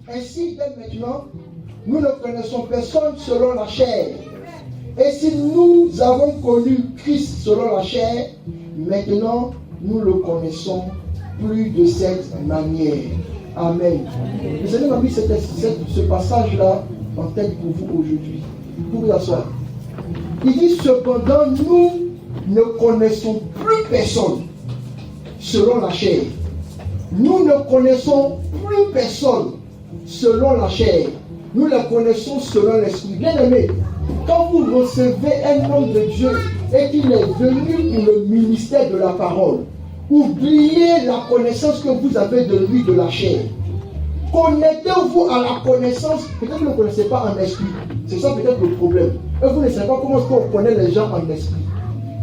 Ainsi, dès maintenant, nous ne connaissons personne selon la chair. Et si nous avons connu Christ selon la chair, maintenant, nous le connaissons plus de cette manière. Amen. Le Seigneur m'a mis ce passage-là en tête pour vous aujourd'hui. Pour vous asseoir. Il dit cependant, nous ne connaissons plus personne selon la chair. Nous ne connaissons plus personne selon la chair. Nous le connaissons selon l'esprit. Bien aimé, quand vous recevez un homme de Dieu et qu'il est venu pour le ministère de la parole, oubliez la connaissance que vous avez de lui, de la chair. Connectez-vous à la connaissance. Peut-être que vous ne connaissez pas en esprit. C'est ça peut-être le problème. Et vous ne savez pas comment on connaît les gens en esprit.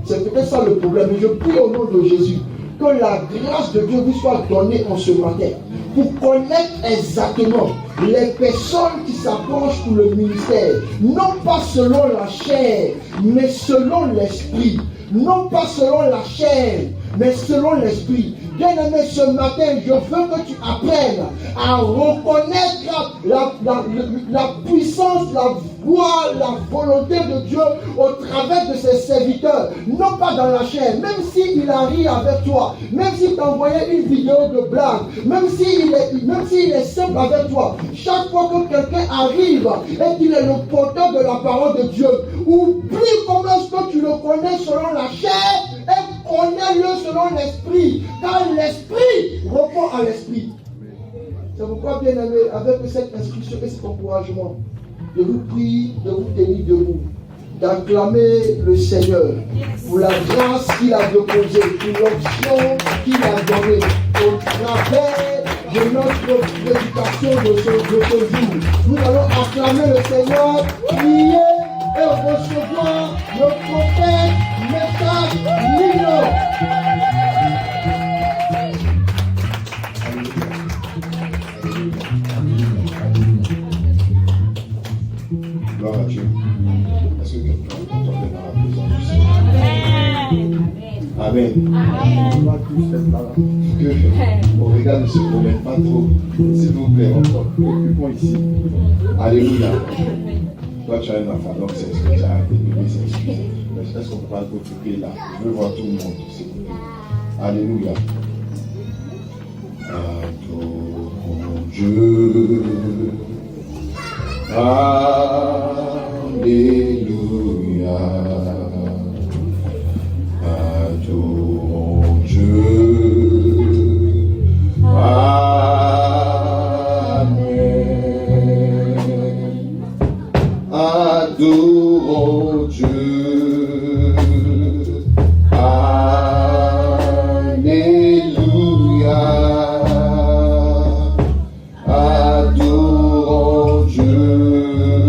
C'est peut-être ça le problème. Mais je prie au nom de Jésus que la grâce de Dieu vous soit donnée en ce matin pour connaître exactement les personnes qui s'approchent pour le ministère, non pas selon la chair, mais selon l'esprit. Non pas selon la chair, mais selon l'esprit. Bien-aimé, ce matin, je veux que tu apprennes à reconnaître la puissance, la voix, la volonté de Dieu au travers de ses serviteurs. Non pas dans la chair, même s'il a ri avec toi, même s'il t'envoyait une vidéo de blague, même s'il est simple avec toi. Chaque fois que quelqu'un arrive et qu'il est le porteur de la parole de Dieu, oublie comment est-ce que tu le connais selon la chair et connais-le selon l'esprit. Car l'esprit répond à l'esprit. C'est pourquoi, bien aimé, avec cette instruction et cet encouragement, je vous prie de vous tenir debout, d'acclamer le Seigneur pour la grâce qu'il a déposée, pour l'option qu'il a donnée au travers de notre prédication de ce jour. Nous allons acclamer le Seigneur, prier et recevoir le prophète message Lino. Gloire à Dieu. Est-ce que quelqu'un est content d'être dans la présence du Seigneur? Amen. Que mon regard ne se promène pas trop. S'il vous plaît, occupons ici. Alléluia. Toi, tu as un enfant, donc c'est ce que tu as appelé bébé, c'est excusé. Mais est-ce qu'on peut pas t'occuper là? Je veux voir tout le monde, s'il vous plaît. Alléluia. Adorons Dieu. Alléluia. Adorons Dieu. Amen. Adorons Dieu. Alléluia. Adorons Dieu.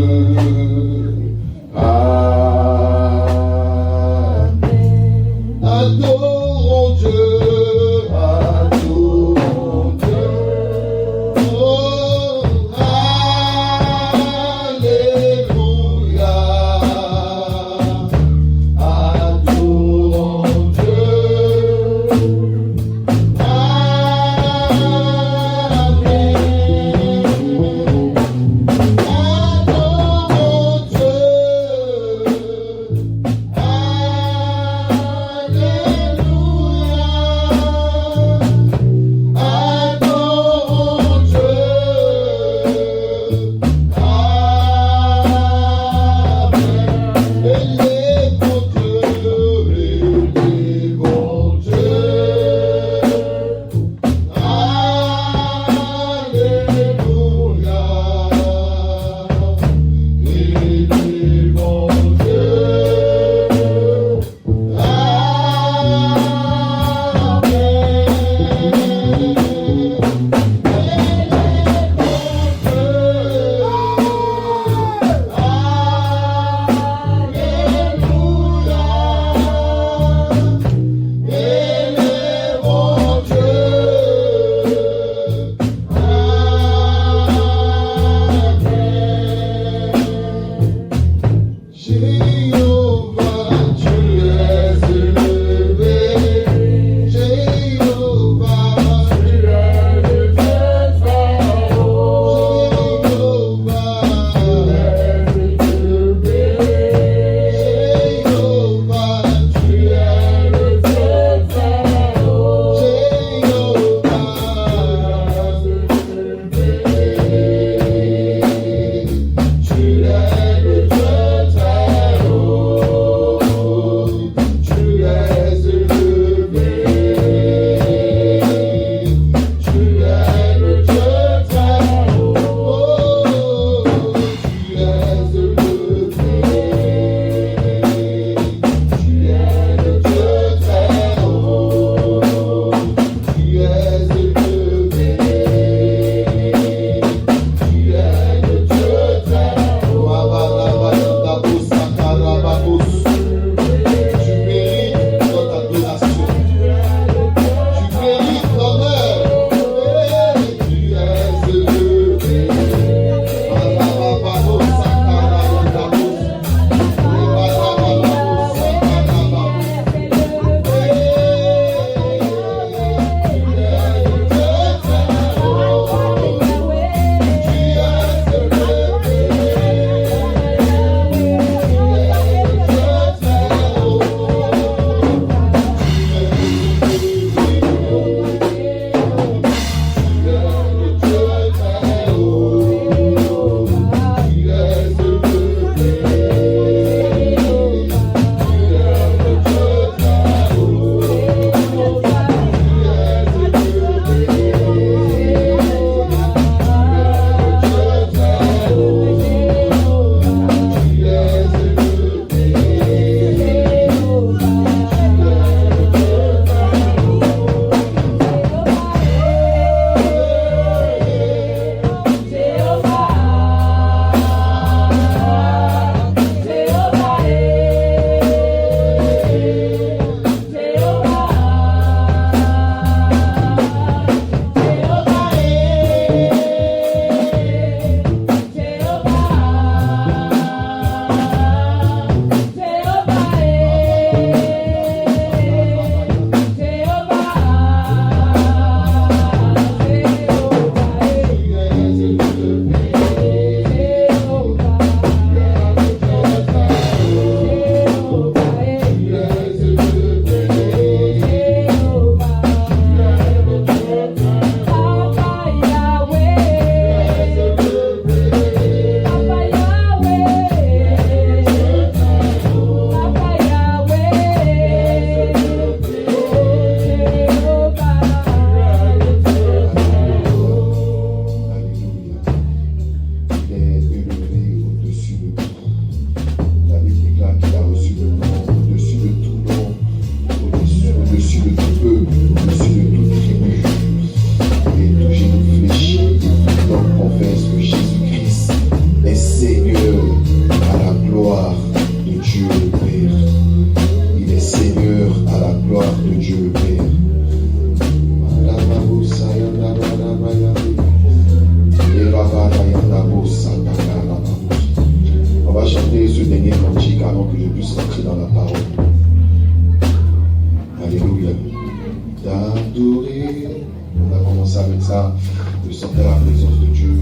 présence de Dieu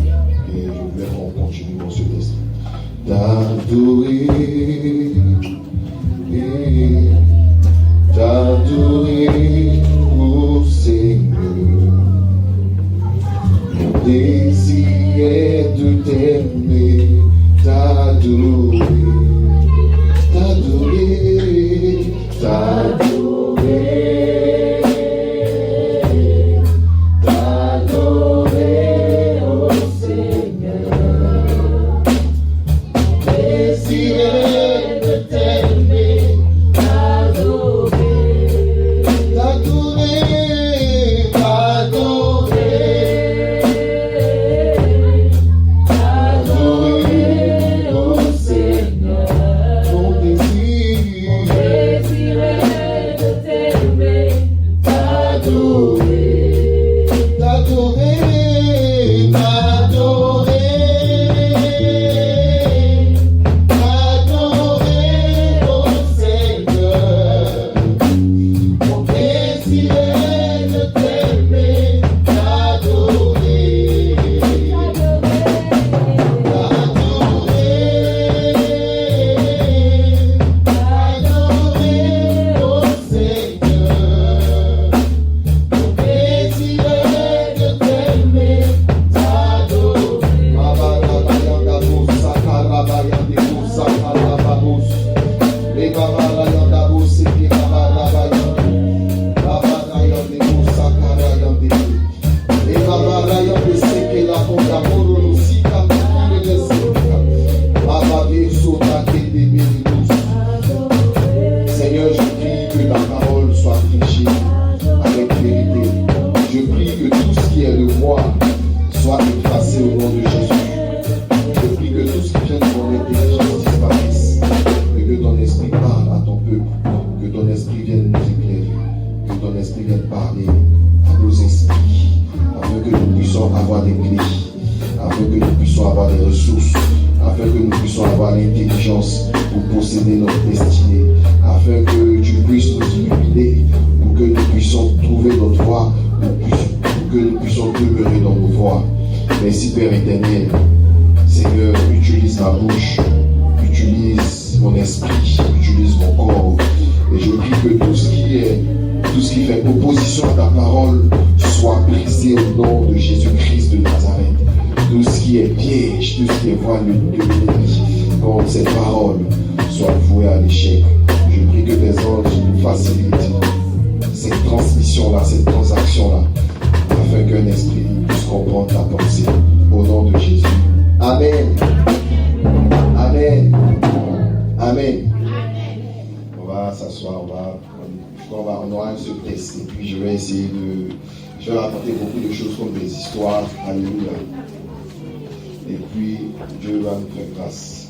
et je voulais qu'on continue dans ce texte. T'adorer, ô Seigneur, mon désir est de t'aimer, t'adorer, ô Seigneur, désir est de t'aimer,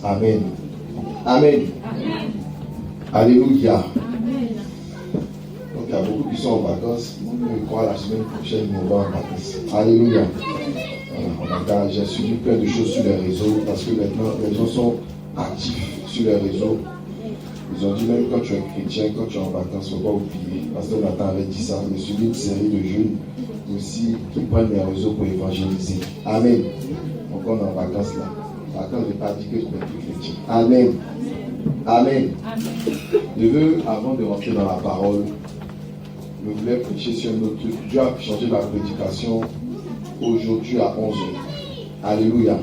Amen. Amen. Alléluia. Donc il y a beaucoup qui sont en vacances. Je crois la semaine prochaine, on va en vacances. Alléluia. Voilà, j'ai suivi plein de choses sur les réseaux parce que maintenant les gens sont actifs sur les réseaux. Ils ont dit même quand tu es chrétien, quand tu es en vacances, il ne faut pas oublier. Parce que Nathan avait dit ça. J'ai suivi une série de jeunes aussi qui prennent les réseaux pour évangéliser. Amen. Donc on est en vacances là. Quand je n'ai pas dit que je n'étais plus chrétien. Amen. Amen. Je veux, avant de rentrer dans la parole, je voulais prêcher sur un autre truc. Dieu a changé la prédication aujourd'hui à 11h. Alléluia.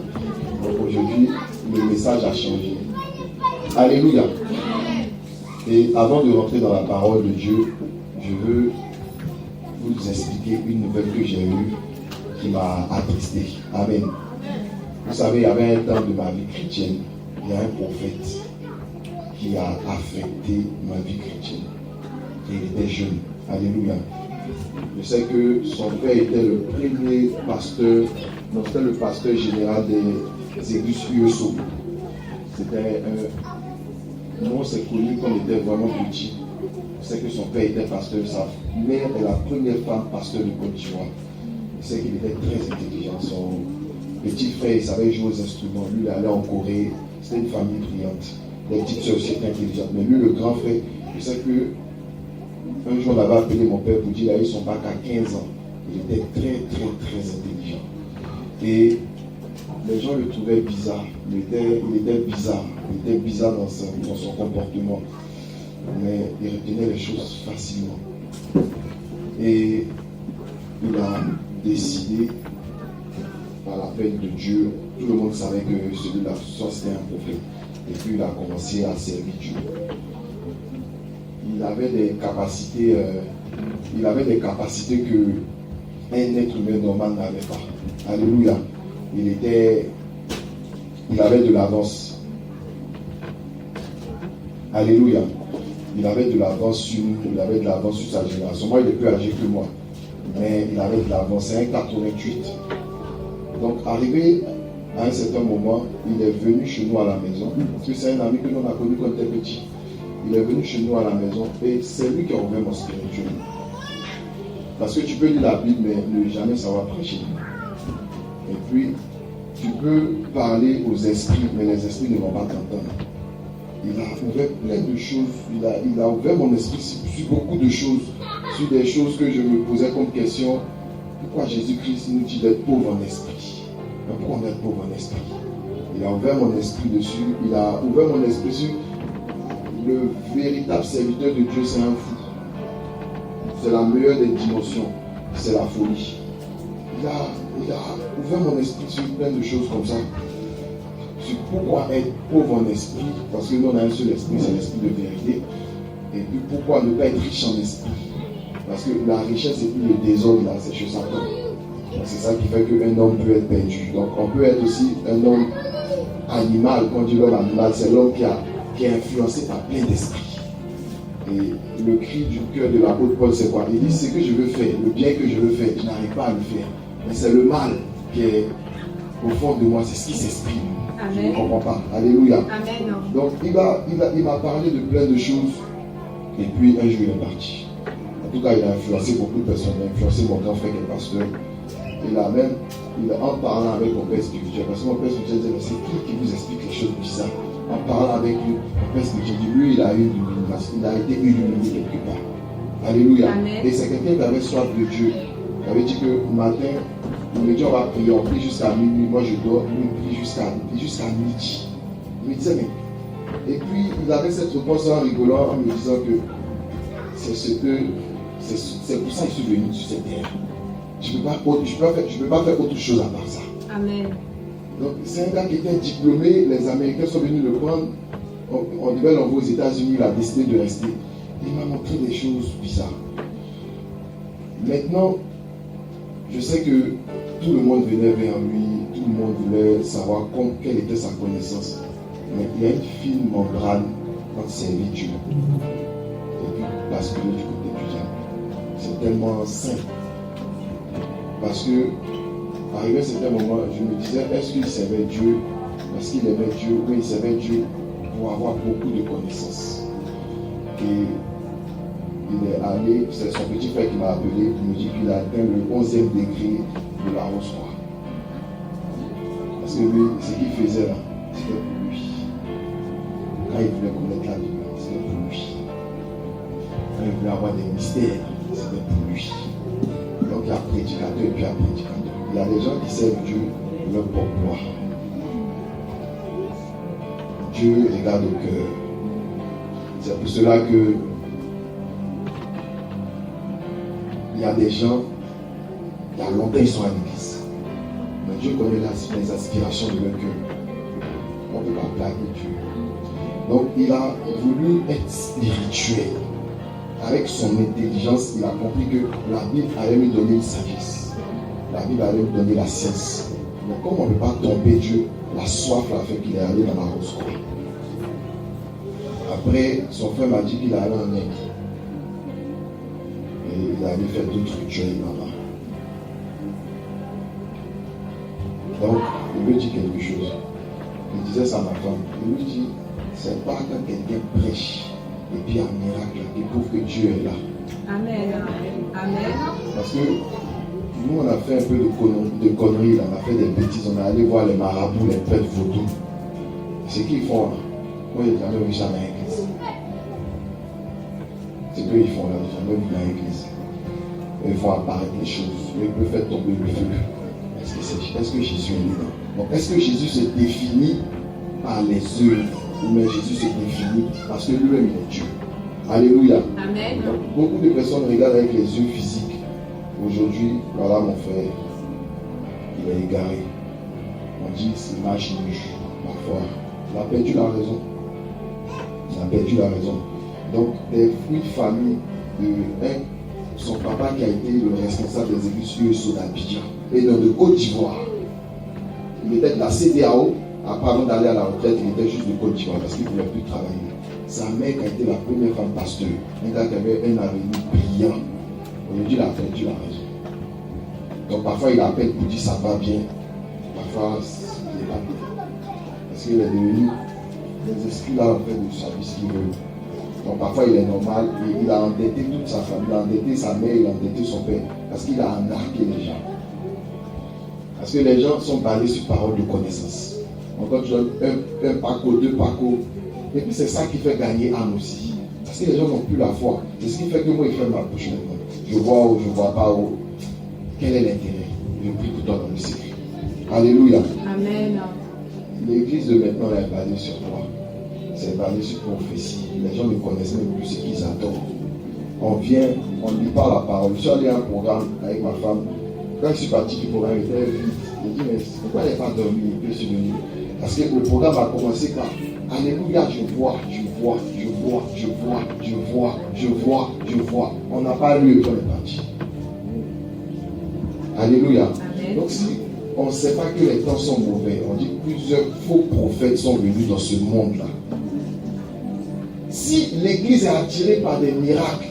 Donc aujourd'hui, le message a changé. Alléluia. Et avant de rentrer dans la parole de Dieu, je veux vous expliquer une nouvelle que j'ai eue qui m'a attristé. Amen. Vous savez, il y avait un temps de ma vie chrétienne, il y a un prophète qui a affecté ma vie chrétienne. Et il était jeune. Alléluia. Je sais que son père était le premier pasteur, non, c'était le pasteur général des églises USO. C'était nous, on s'est connus quand on était vraiment petits. Je sais que son père était pasteur, sa mère est la première femme pasteur de Côte d'Ivoire. Je sais qu'il était très intelligent. Son petit frère, il savait jouer aux instruments. Lui, il allait en Corée. C'était une famille brillante. Les petites soeurs aussi étaient intelligentes. Mais lui, le grand frère, je sais que un jour, on avait appelé mon père pour dire qu'il a eu son bac à 15 ans. Il était très, très, très intelligent. Et les gens le trouvaient bizarre. Il était bizarre. Il était bizarre dans son comportement. Mais il retenait les choses facilement. Et il a décidé, par l'appel de Dieu, tout le monde savait que celui-là, c'était un prophète. Et puis il a commencé à servir Dieu. Il avait des capacités que un être humain normal n'avait pas. Alléluia. Il avait de l'avance. Alléluia. Il avait de l'avance sur sa génération. Moi, il est plus âgé que moi. Mais il avait de l'avance. C'est un 88. Donc, arrivé à un certain moment, il est venu chez nous à la maison. Parce que c'est un ami que l'on a connu quand il était petit. Il est venu chez nous à la maison et c'est lui qui a ouvert mon spirituel. Parce que tu peux lire la Bible, mais ne jamais savoir prêcher. Et puis, tu peux parler aux esprits, mais les esprits ne vont pas t'entendre. Il a ouvert plein de choses. Il a ouvert mon esprit sur beaucoup de choses. Sur des choses que je me posais comme question. Pourquoi Jésus-Christ nous dit d'être pauvre en esprit? Mais pourquoi on est pauvre en esprit? Il a ouvert mon esprit dessus. Il a ouvert mon esprit sur le véritable serviteur de Dieu, c'est un fou. C'est la meilleure des dimensions. C'est la folie. Il a ouvert mon esprit sur plein de choses comme ça. Sur pourquoi être pauvre en esprit, parce que nous on a un seul esprit, c'est l'esprit de vérité. Et puis pourquoi ne pas être riche en esprit? Parce que la richesse et puis le désordre là, c'est chez Satan. C'est ça qui fait qu'un homme peut être perdu. Donc on peut être aussi un homme animal. Quand on dit l'homme animal, c'est l'homme qui est influencé par plein d'esprits. Et le cri du cœur de l'apôtre Paul, c'est quoi? Il dit, ce que je veux faire, le bien que je veux faire, je n'arrive pas à le faire. Mais c'est le mal qui est au fond de moi, c'est ce qui s'exprime. Je ne comprends pas. Alléluia. Amen. Donc il m'a parlé de plein de choses. Et puis un jour il est parti. En tout cas, il a influencé beaucoup de personnes. Il a influencé mon grand frère qui est pasteur. En parlant avec mon père spirituel, parce que mon père spirituel disait, mais c'est qui vous explique les choses bizarres? En parlant avec lui, mon père spirituel dit, lui, il a eu l'illumination, il a été illuminé quelque part. Alléluia. Amen. Et c'est quelqu'un qui avait soif de Dieu. Il avait dit que le matin, on me dit, on va prier, on prie jusqu'à minuit, moi je dors, lui il prie jusqu'à midi. Il me disait, mais. Et puis, il avait cette réponse en rigolant, en me disant que c'est pour ça que je suis venu sur cette terre. Je ne peux pas faire autre chose à part ça. Amen. Donc, c'est un gars qui était diplômé, les Américains sont venus le prendre, on devait l'envoyer aux États-Unis, il a décidé de rester. Il m'a montré des choses bizarres. Maintenant, je sais que tout le monde venait vers lui, tout le monde voulait savoir quelle était sa connaissance. Mais il y a une fine membrane quand servir Dieu. Et puis basculer du côté du diable. C'est tellement simple. Parce que, arrivé à un certain moment, je me disais, est-ce qu'il servait Dieu parce qu'il aimait Dieu, ou il servait Dieu pour avoir beaucoup de connaissances? Et il est allé, c'est son petit frère qui m'a appelé, qui me dit qu'il a atteint le 11e degré de la Rose-Croix. Parce que lui, ce qu'il faisait là, c'était pour lui. Quand il voulait connaître la vie, c'était pour lui. Quand il voulait avoir des mystères, c'était pour lui. Donc il y a prédicateur et puis il y a prédicateur. Il y a des gens qui servent Dieu pour leur propre gloire. Dieu regarde au cœur. C'est pour cela que il y a des gens, il y a longtemps ils sont à l'église. Mais Dieu connaît les aspirations de leur cœur. On ne peut pas blâmer Dieu. Donc il a voulu être spirituel. Avec son intelligence, il a compris que la Bible allait lui donner une sagesse. La Bible allait lui donner la science. Donc comme on ne peut pas tomber Dieu, la soif l'a fait qu'il est allé dans la Rose-Croix. Après, son frère m'a dit qu'il allait en Inde. Et il allait faire d'autres rituels là-bas. Donc, il lui dit quelque chose. Il disait ça à ma femme. Il lui dit, c'est pas quand quelqu'un prêche et puis un miracle qui prouve que Dieu est là. Amen. Amen. Parce que nous, on a fait un peu de conneries, là. On a fait des bêtises. On est allé voir les marabouts, les prêtres vaudous. Ce qu'ils font là, moi, je n'ai jamais vu ça dans l'église. C'est ce qu'ils font là, je n'ai jamais vu dans l'église. Ils font apparaître les choses. Ils peuvent faire tomber le feu. est-ce que Jésus est dedans? Donc, est-ce que Jésus se définit par les œuvres ou bien Jésus se définit parce que lui-même il est Dieu? Alléluia. Amen. Donc, beaucoup de personnes regardent avec les yeux physiques. Aujourd'hui, voilà mon frère, il est égaré. On dit c'est marche nue. Parfois, il a perdu la raison. Il a perdu la raison. Donc, des fruits de famille de son papa qui a été le responsable des églises USO d'Abidjan et de Côte d'Ivoire. Il était de la CDAO. Après, avant d'aller à la retraite, il était juste de Côte d'Ivoire parce qu'il ne pouvait plus travailler. Sa mère qui a été la première femme pasteur, un gars qui avait un avenir brillant. Aujourd'hui, il a perdu la raison. Donc parfois, il appelle pour dire ça va bien. Parfois, il n'est pas bien. Parce qu'il est devenu des esprits là en fait de service qu'il veut. Donc parfois, il est normal. Et il a endetté toute sa famille. Il a endetté sa mère, il a endetté son père. Parce qu'il a arnaqué les gens. Parce que les gens sont basés sur parole de connaissance. Donc quand tu donnes un paco, deux pacos, et puis c'est ça qui fait gagner âme aussi. Parce que les gens n'ont plus la foi. C'est ce qui fait que moi, il fait ma bouche maintenant. Je vois ou je ne vois pas où. Quel est l'intérêt? Je prie pour toi dans le secret. Alléluia. Amen. L'église de maintenant est basée sur toi. C'est basé sur prophétie. Les gens ne connaissent même plus ce qu'ils attendent. On vient, on ne lit pas la parole. Je suis allé à un programme avec ma femme. Quand je suis parti du programme, il était vide. Je dis, mais pourquoi elle n'est pas dormie? Je suis venu. Parce que le programme a commencé quand Alléluia, je vois. On n'a pas lu et on est parti. Alléluia. Amen. Donc si on ne sait pas que les temps sont mauvais, on dit que plusieurs faux prophètes sont venus dans ce monde-là. Si l'église est attirée par des miracles,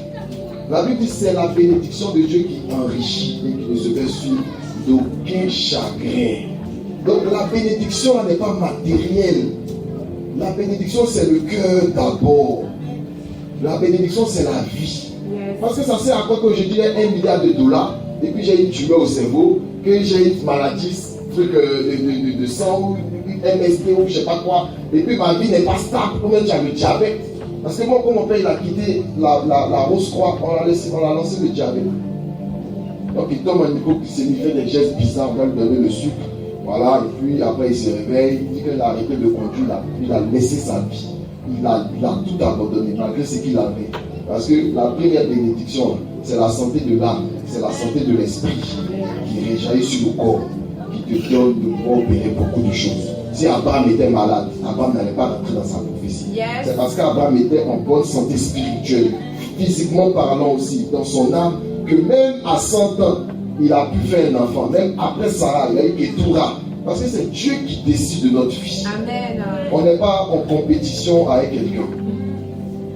la Bible dit que c'est la bénédiction de Dieu qui enrichit et qui ne se fait suivre d'aucun chagrin. Donc la bénédiction n'est pas matérielle. La bénédiction c'est le cœur d'abord. La bénédiction c'est la vie. Parce que ça sert à quoi que je dirais $1 milliard et puis j'ai une tumeur au cerveau, que j'ai une maladie, truc de sang, ou MSD ou je sais pas quoi, et puis ma vie n'est pas stable, comme tu as le diabète. Parce que moi, quand mon père il a quitté la Rose-Croix, on a lancé le diabète. Donc il tombe en hypoglycémie, il fait des gestes bizarres, on va lui donner le sucre. Voilà, et puis après il se réveille, il dit qu'il a arrêté de conduire, il a laissé sa vie. Il a tout abandonné, malgré ce qu'il avait. Parce que la première bénédiction, c'est la santé de l'âme, c'est la santé de l'esprit qui réjaillit sur le corps, qui te donne de pouvoir opérer beaucoup de choses. Si Abraham était malade, Abraham n'allait pas rentrer dans sa prophétie. C'est parce qu'Abraham était en bonne santé spirituelle, physiquement parlant aussi, dans son âme, que même à 100 ans, il a pu faire un enfant. Même après Sarah, il a eu Ketura. Parce que c'est Dieu qui décide de notre vie. Amen. On n'est pas en compétition avec quelqu'un.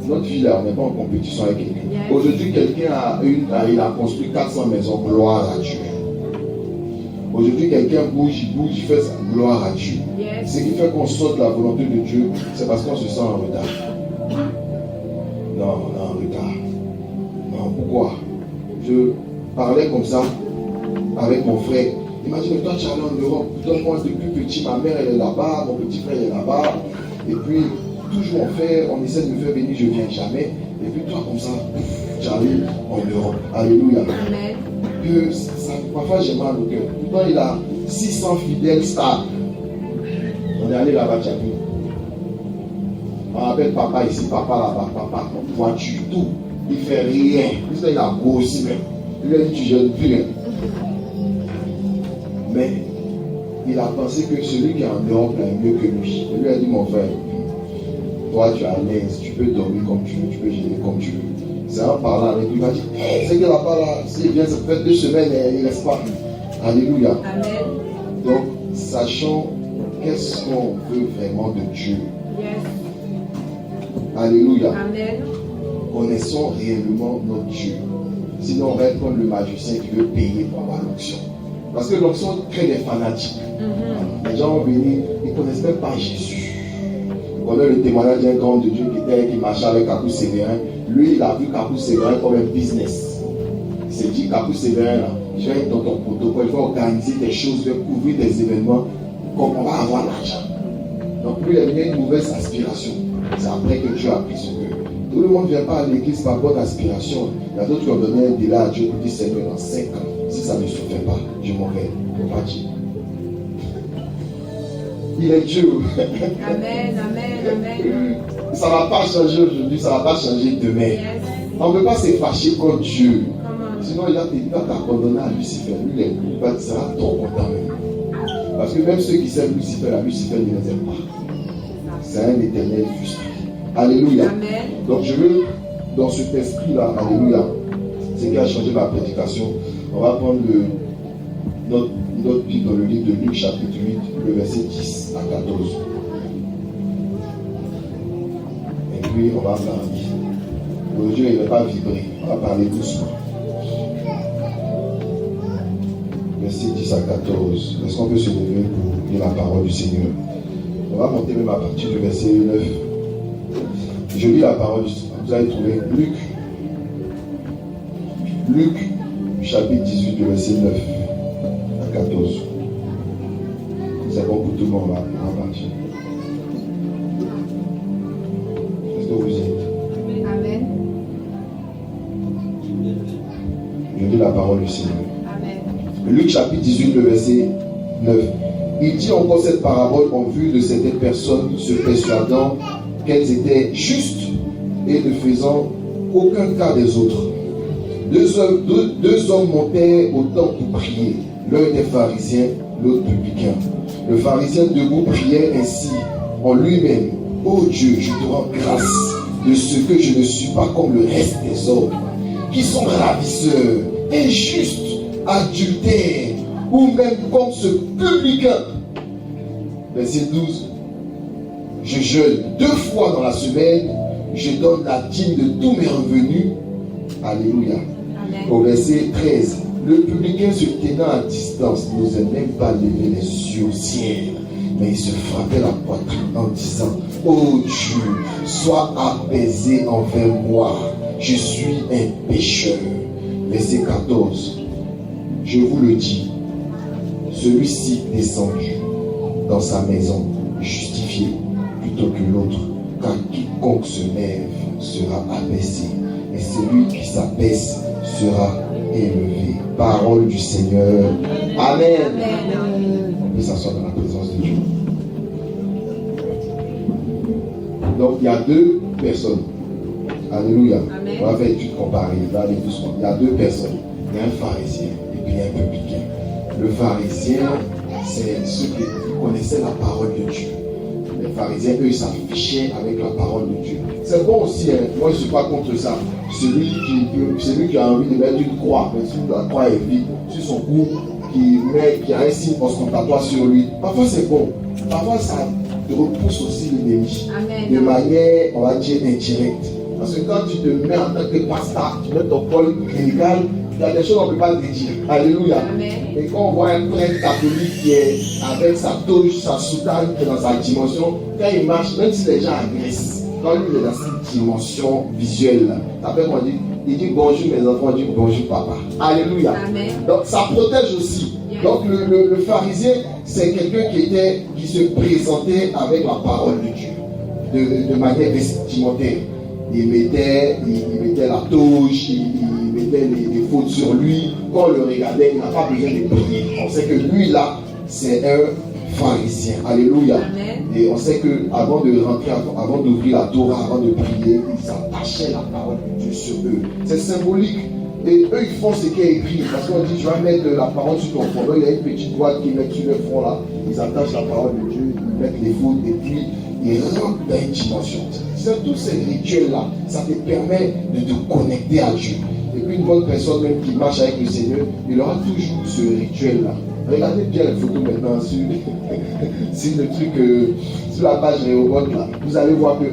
Notre vie là, on n'est pas en compétition avec quelqu'un. Aujourd'hui, quelqu'un il a construit 400 maisons, gloire à Dieu. Aujourd'hui, quelqu'un bouge, il fait ça, gloire à Dieu. Ce qui fait qu'on saute la volonté de Dieu, c'est parce qu'on se sent en retard. Non, on est en retard. Non, pourquoi? Je parlais comme ça avec mon frère. Il m'a dit, mais toi tu es allé en Europe, toi moi depuis petit, ma mère elle est là-bas, mon petit frère est là-bas, et puis toujours on essaie de me faire venir, je ne viens jamais, et puis toi comme ça, tu arrives en Europe. Alléluia. Amen. Que ça, parfois j'ai mal au cœur. Pourtant il a 600 fidèles stars. On est allé là-bas, tu as vu. On appelle papa ici, papa là-bas, papa, voiture, tout. Il fait rien. Il a grossi même. Il lui a dit, tu gênes plus rien. Mais il a pensé que celui qui est en Europe est mieux que lui. Il lui a dit, mon frère, toi tu es à l'aise, tu peux dormir comme tu veux, tu peux gêner comme tu veux. C'est en parlant avec lui, il m'a dit, c'est que là-bas, là, s'il vient, ça fait 2 semaines et il ne reste pas. Alléluia. Amen. Donc, sachons qu'est-ce qu'on veut vraiment de Dieu. Alléluia. Amen. Connaissons réellement notre Dieu. Sinon, on va être comme le magicien qui veut payer pour avoir l'onction. Parce que l'onction crée des fanatiques. Les gens vont venir, ils ne connaissent même pas Jésus. On a le témoignage d'un grand de Dieu qui marchait avec Capou Sévérin. Lui, il a vu Capou Sévérin comme un business. Il s'est dit, Capou Sévérin, là, je vais être dans ton protocole, je vais organiser des choses, je vais couvrir des événements, comme on va avoir l'argent. Donc lui, il a eu une mauvaise aspiration. C'est après que Dieu a pris son cœur. Tout le monde ne vient pas à l'église par bonne aspiration. Il y a d'autres qui ont donné un délai à Dieu pour dire, Seigneur, dans 5 ans, si ça ne se fait pas, je m'en vais. On va dire. Il est Dieu. Amen, amen, amen. Ça ne va pas changer aujourd'hui, ça ne va pas changer demain. Yes. On ne peut pas se fâcher contre Dieu. Come on. Sinon, il va t'abandonner à Lucifer. Lui, il va sera trop content même. Parce que même ceux qui s'aiment Lucifer, la Lucifer ne les aime pas. C'est un éternel frustré. Alléluia. Amen. Donc je veux, dans cet esprit-là, alléluia, c'est qui a changé ma prédication. On va prendre notre Bible dans le livre de Luc chapitre 8, le verset 10 à 14. Et puis on va parler. Aujourd'hui, il ne va pas vibrer. On va parler doucement. Verset 10 à 14. Est-ce qu'on peut se lever pour lire la parole du Seigneur? On va monter même à partir du verset 9. Je lis la parole du Seigneur. Vous allez trouver Luc, chapitre 18, le verset 9 à 14. C'est bon pour tout le monde, on va partir. Est-ce que vous y êtes? Amen. Je lis la parole du Seigneur. Amen. Luc chapitre 18, le verset 9. Il dit encore cette parabole en vue de certaines personnes se persuadant qu'elles étaient justes et ne faisant aucun cas des autres. Deux hommes montèrent au temple pour prier. L'un était pharisien, l'autre publicain. Le pharisien debout priait ainsi en lui-même: Ô Dieu, je te rends grâce de ce que je ne suis pas comme le reste des hommes, qui sont ravisseurs, injustes, adultères, ou même comme ce publicain. Verset 12. Je jeûne 2 fois dans la semaine, je donne la dîme de tous mes revenus. Alléluia. Amen. Au verset 13. Le publicain se tenant à distance n'osait même pas lever les yeux au ciel, mais il se frappait la poitrine en disant: Ô Dieu, sois apaisé envers moi, je suis un pécheur. Verset 14. Je vous le dis, celui-ci descendu dans sa maison justifié plutôt que l'autre, car quiconque se lève sera abaissé, et celui qui s'abaisse sera élevé. Parole du Seigneur. Amen. Amen. On peut s'asseoir dans la présence de Dieu. Donc il y a 2 personnes. Alléluia. Amen. On va faire une étude comparée. On va aller doucement. Il y a 2 personnes. Il y a un pharisien et puis il y a un publicain. Le pharisien, c'est ceux qui connaissaient la parole de Dieu. Les pharisiens, eux, ils s'affichaient avec la parole de Dieu. C'est bon aussi, hein. Moi je ne suis pas contre ça. Celui qui a envie de mettre une croix, mais si la croix est vide, sur son cou, qui a un signe ostentatoire sur lui, parfois c'est bon. Parfois ça repousse aussi l'ennemi. Amen. De manière, on va dire, indirecte. Parce que quand tu te mets en tant que pasteur, tu mets ton col clérical, il y a des choses qu'on ne peut pas te dire. Alléluia. Amen. Et quand on voit un prêtre catholique qui est avec sa touche, sa soutane, qui est dans sa dimension, quand il marche, même si les gens agressent, quand lui il est dans cette dimension visuelle, ça fait qu'on dit, il dit bonjour mes enfants, il dit bonjour papa. Alléluia. Amen. Donc ça protège aussi. Yes. Donc le pharisien, c'est quelqu'un qui se présentait avec la parole de Dieu, de manière vestimentaire. Il mettait la touche, il mettait les fautes sur lui. Quand on le regardait, il n'a pas besoin de prier. On sait que lui là, c'est un pharisien. Alléluia. Amen. Et on sait qu'avant de rentrer, avant d'ouvrir la Torah, avant de prier, ils attachaient la parole de Dieu sur eux. C'est symbolique. Et eux, ils font ce qui est écrit. Parce qu'on dit, je vais mettre la parole sur ton front. Là, il y a une petite boîte qu'ils mettent sur le front là. Ils attachent la parole de Dieu, ils mettent les fautes et puis ils rentrent dans une dimension. C'est tous ces rituels-là. Ça te permet de te connecter à Dieu. Et puis une bonne personne même qui marche avec le Seigneur, il aura toujours ce rituel-là. Regardez bien les photos maintenant sur le truc, sur la page Réobot là. Vous allez voir que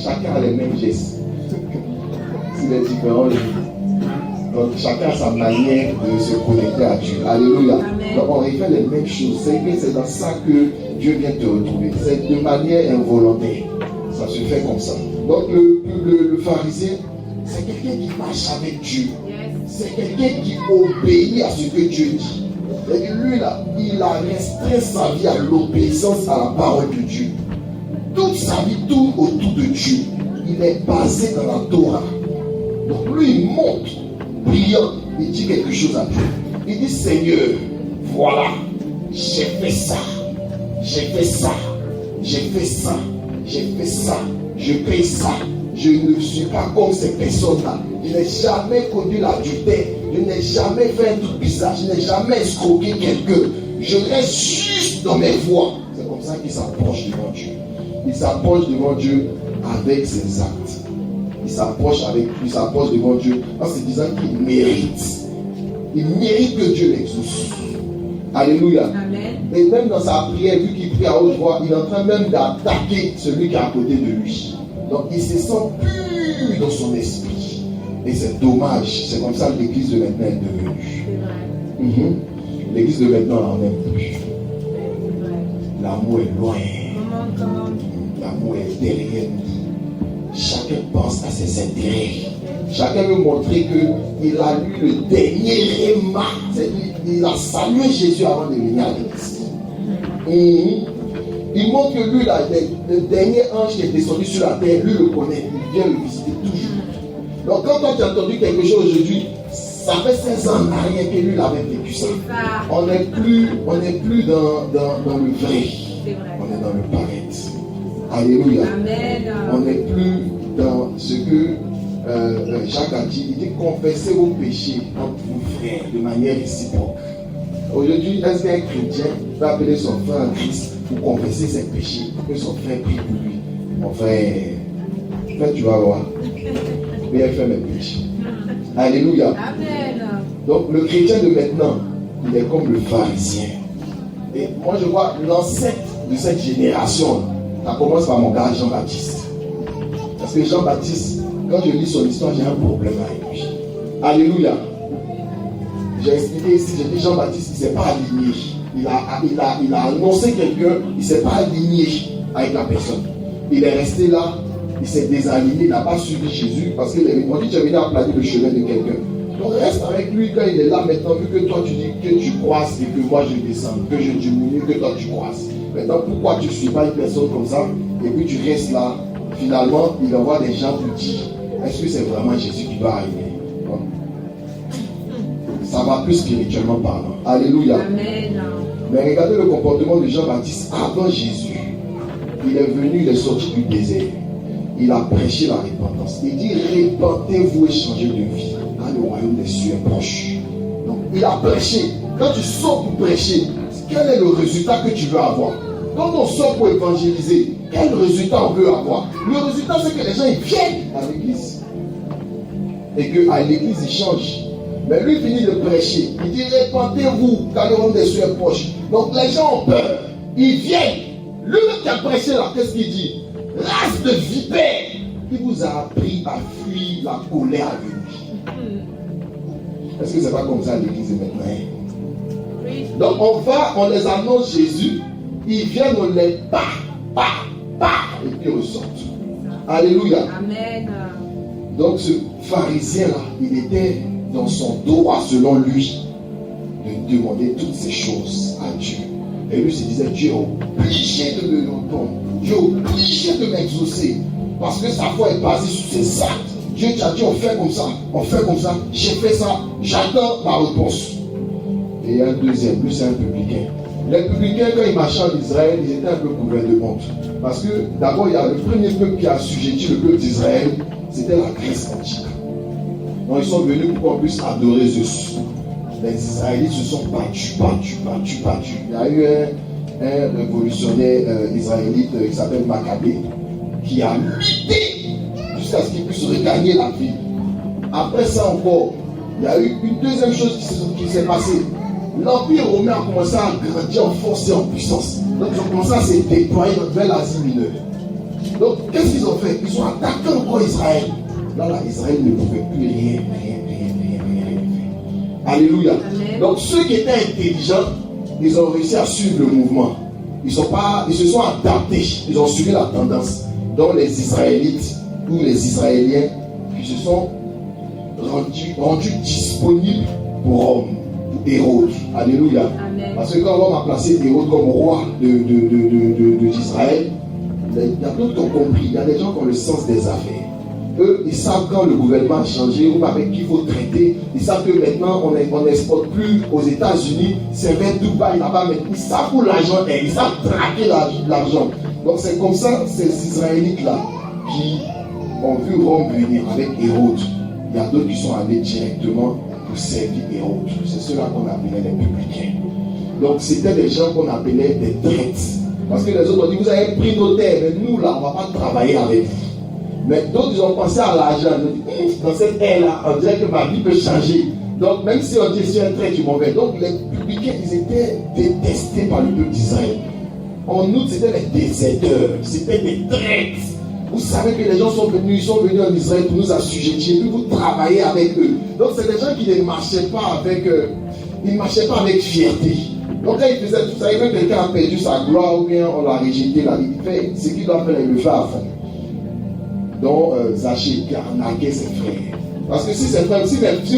chacun a les mêmes gestes. C'est les différents. Donc chacun a sa manière de se connecter à Dieu. Alléluia. Amen. Donc on refait les mêmes choses. C'est dans ça que Dieu vient te retrouver. C'est de manière involontaire. Ça se fait comme ça. Donc le pharisien, c'est quelqu'un qui marche avec Dieu. Yes. C'est quelqu'un qui obéit à ce que Dieu dit. Et lui là, il a restreint sa vie à l'obéissance à la parole de Dieu. Toute sa vie tourne autour de Dieu. Il est basé dans la Torah. Donc lui, il monte, priant, il dit quelque chose à Dieu. Il dit, Seigneur, voilà, j'ai fait ça, j'ai fait ça, j'ai fait ça, j'ai fait ça, je paye ça. Je ne suis pas comme ces personnes-là. Je n'ai jamais connu l'adultère. Je n'ai jamais fait un truc bizarre. Je n'ai jamais escroqué quelqu'un. Je reste juste dans mes voies. C'est comme ça qu'il s'approche devant Dieu. Il s'approche devant Dieu avec ses actes. Il s'approche devant Dieu en se disant qu'il mérite. Il mérite que Dieu l'exauce. Alléluia. Amen. Et même dans sa prière, vu qu'il prie à haute voix, il est en train même d'attaquer celui qui est à côté de lui. Donc il se sent pur dans son esprit. Et c'est dommage. C'est comme ça que l'église de maintenant est devenue. L'église de maintenant, on n'en aime plus. L'amour est loin. L'amour est derrière nous. Chacun pense à ses intérêts. Chacun veut montrer qu'il a lu le dernier réma. Il a salué Jésus avant de venir à l'église. Il montre que lui, le dernier ange qui est descendu sur la terre, lui le connaît. Il vient le visiter toujours. Donc quand toi tu as entendu quelque chose aujourd'hui, ça fait 16 ans en arrière que lui il avait vécu ça. On n'est plus dans le vrai. On est dans le paraître. Alléluia. Amen. On n'est plus dans ce que Jacques a dit. Il dit confessez vos péchés entre vos frères de manière réciproque. Aujourd'hui, est-ce qu'un chrétien peut appeler son frère en Christ pour confesser ses péchés, que son frère prie pour lui? Mon frère, tu vas voir. Mais elle fait mes péchés. Alléluia. Amen. Donc le chrétien de maintenant, il est comme le pharisien. Et moi je vois l'ancêtre de cette génération. Ça commence par mon gars Jean-Baptiste. Parce que Jean-Baptiste, quand je lis son histoire, j'ai un problème avec lui. Alléluia. J'ai expliqué ici, j'ai dit Jean-Baptiste, il ne s'est pas aligné. Il a annoncé quelqu'un, il ne s'est pas aligné avec la personne. Il est resté là, il s'est désaligné, il n'a pas suivi Jésus parce qu'on dit tu es venu aplatir le chemin de quelqu'un. Donc reste avec lui quand il est là maintenant, vu que toi tu dis que tu croises et que moi je descends, que je diminue, que toi tu croises. Maintenant pourquoi tu ne suis pas une personne comme ça et puis tu restes là? Finalement, il envoie des gens pour dire est-ce que c'est vraiment Jésus qui doit arriver? Ça va plus spirituellement parlant. Alléluia. Amen. Mais regardez le comportement de Jean-Baptiste avant Jésus. Il est venu, il est sorti du désert. Il a prêché la repentance. Il dit répentez-vous et changez de vie. Car le royaume des cieux est proche. Donc il a prêché. Quand tu sors pour prêcher, quel est le résultat que tu veux avoir? Quand on sort pour évangéliser, quel résultat on veut avoir? Le résultat c'est que les gens ils viennent à l'église. Et qu'à l'église ils changent. Mais lui finit de prêcher. Il dit répentez-vous car le royaume des cieux est proche. Donc les gens ont peur. Ils viennent. Lui qui a prêché là, qu'est-ce qu'il dit? Race de vipères. Il vous a appris à fuir la colère à venir. Est-ce que c'est pas comme ça l'église maintenant? Donc on les annonce Jésus. Ils viennent, on les bat, et puis ils ressortent. Alléluia. Amen. Donc ce pharisien-là, il était dans son droit selon lui de demander toutes ces choses à Dieu. Et lui se disait, Dieu est obligé de me répondre. Dieu est obligé de m'exaucer. Parce que sa foi est basée sur ses actes. Dieu t'a dit, on fait comme ça, j'ai fait ça, j'attends ma réponse. Et il y a un deuxième, lui c'est un publicain. Les publicains, quand ils marchaient en Israël, ils étaient un peu couverts de honte. Parce que d'abord, il y a le premier peuple qui a assujetti le peuple d'Israël, c'était la Grèce antique. Donc ils sont venus pour qu'on puisse adorer Zeus. Les Israélites se sont battus. Il y a eu un révolutionnaire israélite qui s'appelle Maccabée qui a lutté jusqu'à ce qu'il puisse regagner la ville. Après ça encore, il y a eu une deuxième chose qui s'est passée. L'Empire romain a commencé à grandir en force et en puissance. Donc ils ont commencé à se déployer vers l'Asie mineure. Donc qu'est-ce qu'ils ont fait? Ils ont attaqué encore Israël. Là, Israël ne pouvait plus rien faire. Alléluia. Amen. Donc ceux qui étaient intelligents, ils ont réussi à suivre le mouvement. Ils se sont adaptés. Ils ont suivi la tendance. Donc les Israélites ou les Israéliens qui se sont rendus disponibles pour Rome. Hérode. Alléluia. Amen. Parce que quand on a placé Hérode comme roi d'Israël, il y a d'autres qui ont compris. Il y a des gens qui ont le sens des affaires. eux, ils savent quand le gouvernement a changé ou avec qui il faut traiter. Ils savent que maintenant, on n'exporte plus aux États-Unis, c'est vers Dubaï là-bas. Mais ils savent où l'argent est, ils savent traquer l'argent. Donc c'est comme ça, ces Israélites-là qui ont vu Rome venir avec Hérode. Il y a d'autres qui sont allés directement pour servir Hérode. C'est ceux-là qu'on appelait les publicains. Donc c'était des gens qu'on appelait des traites. Parce que les autres ont dit, vous avez pris nos terres, mais nous là, on ne va pas travailler avec vous. Mais d'autres, ils ont pensé à l'argent. Ils ont dit, dans cette ère-là, on dirait que ma vie peut changer. Donc même si on dit, je suis un traître, tu m'en vais. Donc les publicains, ils étaient détestés par le peuple d'Israël. En outre, c'était les déserteurs, c'était des traîtres. Vous savez que les gens sont venus en Israël pour nous assujettir, puis vous travaillez avec eux. Donc c'est des gens qui ne marchaient pas avec fierté. Donc quand ils faisaient tout ça, quand quelqu'un a perdu sa gloire ou bien on l'a rejeté, là, il fait ce qu'il doit faire, il le fait à fond. Donc Zachée qui arnaquait ses frères. Parce que si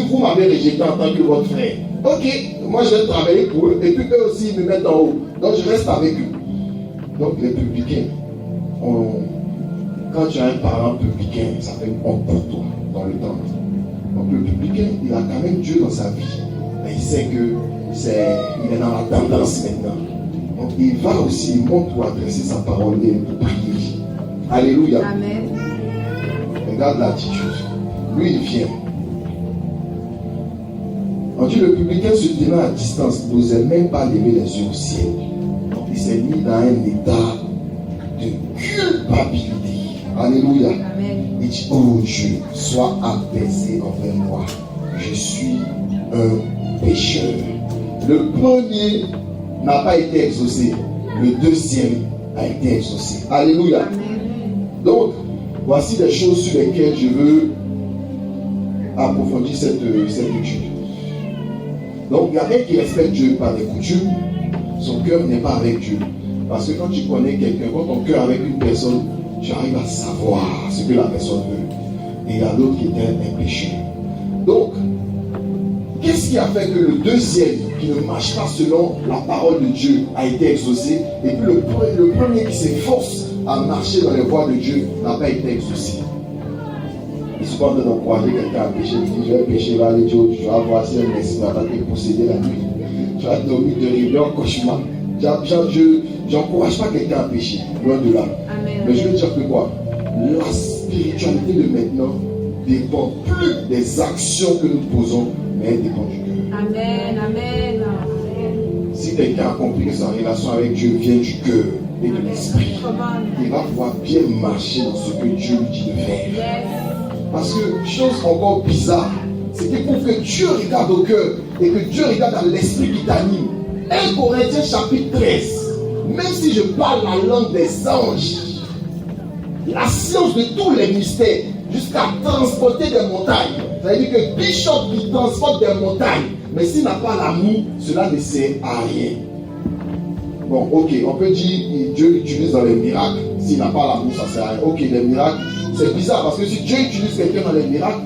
vous m'avez rejeté en tant que votre frère, ok, moi je vais travailler pour eux, et puis eux aussi ils me mettent en haut. Donc je reste avec eux. Donc les publicains, quand tu as un parent publicain, ça fait une honte pour toi dans le temps. Donc le publicain, il a quand même Dieu dans sa vie. Mais il sait que il est dans la tendance maintenant. Donc il va aussi, il monte pour adresser sa parole et pour prier. Alléluia. Amen. Regarde l'attitude. Lui, il vient. On dit le publicain se tenait à distance, n'osait même pas lever les yeux au ciel. Donc il s'est mis dans un état de culpabilité. Alléluia. Amen. Il dit, oh Dieu, sois apaisé envers moi. Je suis un pécheur. Le premier n'a pas été exaucé. Le deuxième a été exaucé. Alléluia. Amen. Donc, voici des choses sur lesquelles je veux approfondir cette étude. Donc, il y a quelqu'un qui respecte Dieu par des coutumes. Son cœur n'est pas avec Dieu. Parce que quand tu connais quelqu'un, quand ton cœur est avec une personne, tu arrives à savoir ce que la personne veut. Et il y a l'autre qui était un pécheur. Donc, qu'est-ce qui a fait que le deuxième, qui ne marche pas selon la parole de Dieu, a été exaucé, et puis le premier qui s'efforce à marcher dans les voies de Dieu n'a pas été exaucé? Et souvent, on encourager quelqu'un à pécher. Il dit, je vais pécher, va aller Dieu, tu vas voir si un esprit va te posséder la nuit. Tu vas dormir de rêver en cauchemar. Je n'encourage pas quelqu'un à pécher, loin de là. Amen. Mais je veux dire que quoi? La spiritualité de maintenant dépend plus des actions que nous posons, mais elle dépend du cœur. Amen. Amen. Si quelqu'un a compris que sa relation avec Dieu vient du cœur et de l'esprit, il va pouvoir bien marcher dans ce que Dieu lui dit de faire. Yes. Parce que, chose encore bizarre, c'est qu'il prouve que Dieu regarde au cœur et que Dieu regarde dans l'esprit qui t'anime. 1 Corinthiens chapitre 13. Même si je parle la langue des anges, la science de tous les mystères, jusqu'à transporter des montagnes. Ça veut dire que Bishop qui transporte des montagnes, mais s'il n'a pas l'amour, cela ne sert à rien. Bon, ok, on peut dire que Dieu utilise dans les miracles. S'il n'a pas l'amour, ça ne sert à rien. Ok, les miracles, c'est bizarre parce que si Dieu utilise quelqu'un dans les miracles,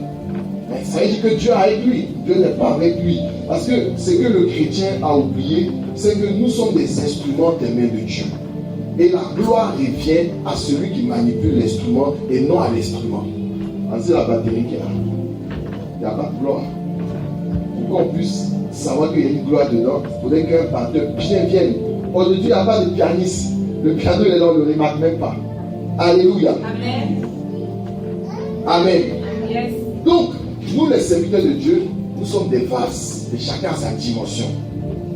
mais ça veut dire que Dieu est avec lui. Dieu n'est pas avec lui. Parce que ce que le chrétien a oublié, c'est que nous sommes des instruments des mains de Dieu. Et la gloire revient à celui qui manipule l'instrument et non à l'instrument. C'est la batterie qui est là. Il n'y a pas de gloire. Pour qu'on puisse savoir qu'il y a une gloire dedans, il faudrait qu'un batteur bien vienne. Aujourd'hui, il n'y a pas de pianiste. Le piano, il est là, on ne le remarque même pas. Alléluia. Amen. Amen. Yes. Donc, nous les serviteurs de Dieu, nous sommes des vases, et chacun a sa dimension.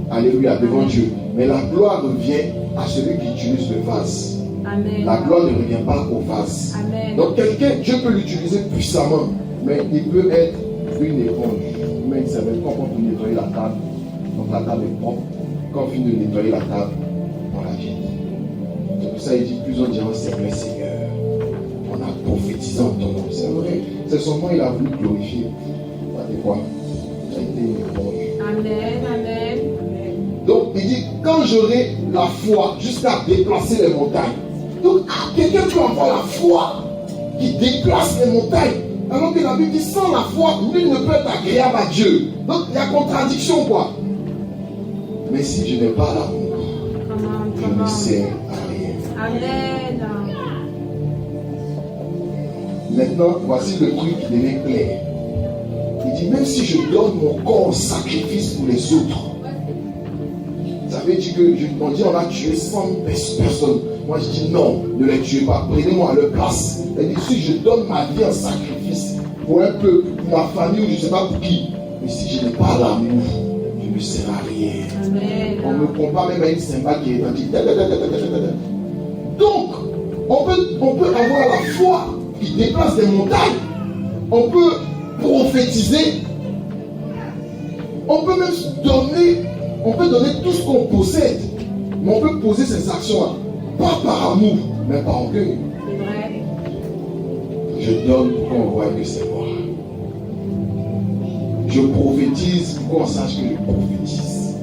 Alléluia, devant Dieu. Mais la gloire revient à celui qui utilise le vase. Amen. La gloire ne revient pas au vase. Amen. Donc quelqu'un, Dieu peut l'utiliser puissamment, mais il peut être une éponge. Mais il savait quand on peut nettoyer la table, donc la table est propre. Quand on finit de nettoyer la table, on la jette. C'est pour ça il dit, plus on dira, c'est vrai Seigneur. On a prophétisé en ton nom. C'est vrai. C'est son nom, il a voulu glorifier. Regardez quoi? Ça a été une éponge. Amen. Amen. Donc il dit, quand j'aurai la foi jusqu'à déplacer les montagnes. Donc quelqu'un peut avoir la foi qui déplace les montagnes. Alors que la Bible dit, sans la foi, nul ne peut être agréable à Dieu. Donc il y a contradiction quoi. Mais si je n'ai pas l'amour, je ne sers à rien. Amen. Maintenant, voici le truc qui devient clair. Il dit, même si je donne mon corps en sacrifice pour les autres, ça veut dire que, on dit, on a tué 100 personnes. Moi, je dis, non, ne les tuez pas. Prenez-moi à leur place. Il dit, si je donne ma vie en sacrifice pour un peuple, pour ma famille, ou je ne sais pas pour qui, mais si je n'ai pas l'amour, je ne sers à rien. Amen. On me compare même à une cymbale qui est dans Donc, on peut avoir la foi qui déplace des montagnes. On peut prophétiser. On peut même donner tout ce qu'on possède. Mais on peut poser ces actions-là, pas par amour, mais par orgueil. C'est vrai. Je donne pour qu'on voit que c'est moi. Je prophétise pour qu'on sache que je prophétise.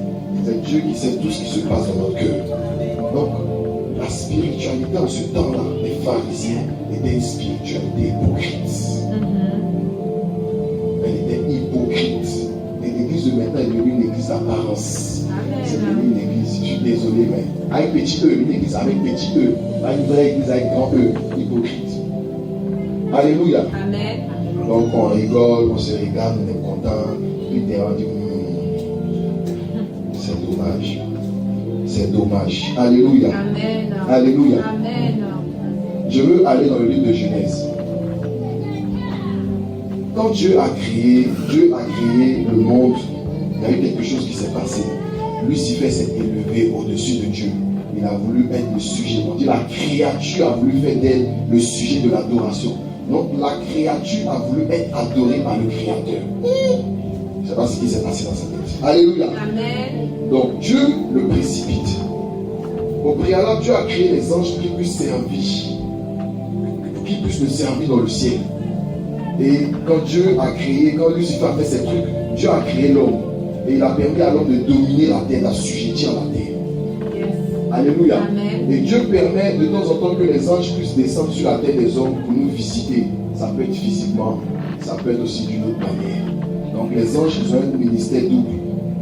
C'est Dieu qui sait tout ce qui se passe dans notre cœur. Donc, la spiritualité en ce temps-là, les pharisiens étaient une spiritualité hypocrite. Elle était hypocrite. Et l'église de maintenant est devenue une église d'apparence. C'est devenu une église, je suis désolé, mais avec petit E, une église avec petit E, pas une vraie église avec grand E, hypocrite. Alléluia. Amen. Donc on rigole, on se regarde, on est content, puis derrière on dit, c'est dommage. C'est dommage. Alléluia. Amen. Alléluia. Amen. Je veux aller dans le livre de Genèse. Quand Dieu a créé le monde, il y a eu quelque chose qui s'est passé. Lucifer s'est élevé au-dessus de Dieu. Il a voulu être le sujet. On dit la créature a voulu faire d'elle le sujet de l'adoration. Donc la créature a voulu être adorée par le Créateur. Je ne sais pas ce qui s'est passé dans cette tête. Alléluia. Amen. Donc Dieu le précipite. Au préalable, Dieu a créé les anges qui puissent servir. Qui puissent le servir dans le ciel. Et quand Lucifer a fait ces trucs, Dieu a créé l'homme. Et il a permis à l'homme de dominer la terre, d'assujettir la terre. Yes. Alléluia. Amen. Et Dieu permet de temps en temps que les anges puissent descendre sur la terre des hommes pour nous visiter. Ça peut être physiquement, ça peut être aussi d'une autre manière. Donc les anges, ils ont un ministère double.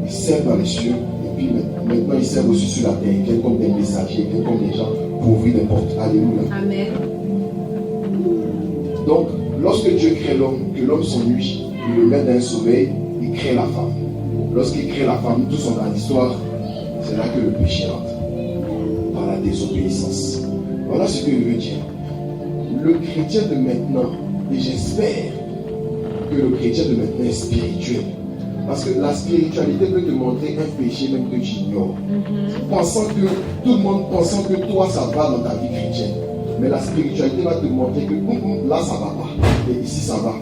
Ils servent dans les cieux, et puis maintenant ils servent aussi sur la terre. Ils viennent comme des messagers, ils viennent comme des gens pour ouvrir des portes. Alléluia. Amen. Donc, lorsque Dieu crée l'homme, que l'homme s'ennuie, il le met dans un sommeil, il crée la femme. Lorsqu'il crée la femme, tout son histoire, c'est là que le péché rentre. Par la désobéissance. Voilà ce que je veux dire. Le chrétien de maintenant, et j'espère que le chrétien de maintenant est spirituel. Parce que la spiritualité peut te montrer un péché même que tu ignores. Tout le monde pensant que toi ça va dans ta vie chrétienne. Mais la spiritualité va te montrer que là ça va pas. Et ici ça va.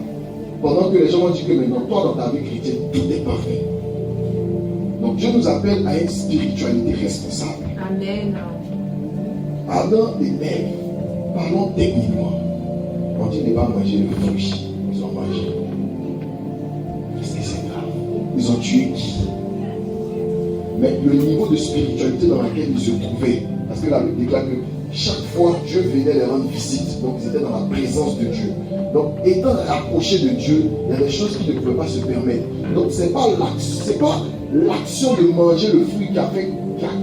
Pendant que les gens vont dire que maintenant toi dans ta vie chrétienne tout est parfait. Donc Dieu nous appelle à une spiritualité responsable. Amen. Adam et Ève, parlons techniquement. On dit ne pas manger le fruit. Ils ont mangé. Est-ce que c'est grave? Ils ont tué qui? Mais le niveau de spiritualité dans lequel ils se trouvaient, parce que la Bible déclare que chaque fois Dieu venait les rendre visite, donc ils étaient dans la présence de Dieu. Donc étant rapprochés de Dieu, il y a des choses qu'ils ne pouvaient pas se permettre. Donc c'est pas l'action de manger le fruit qui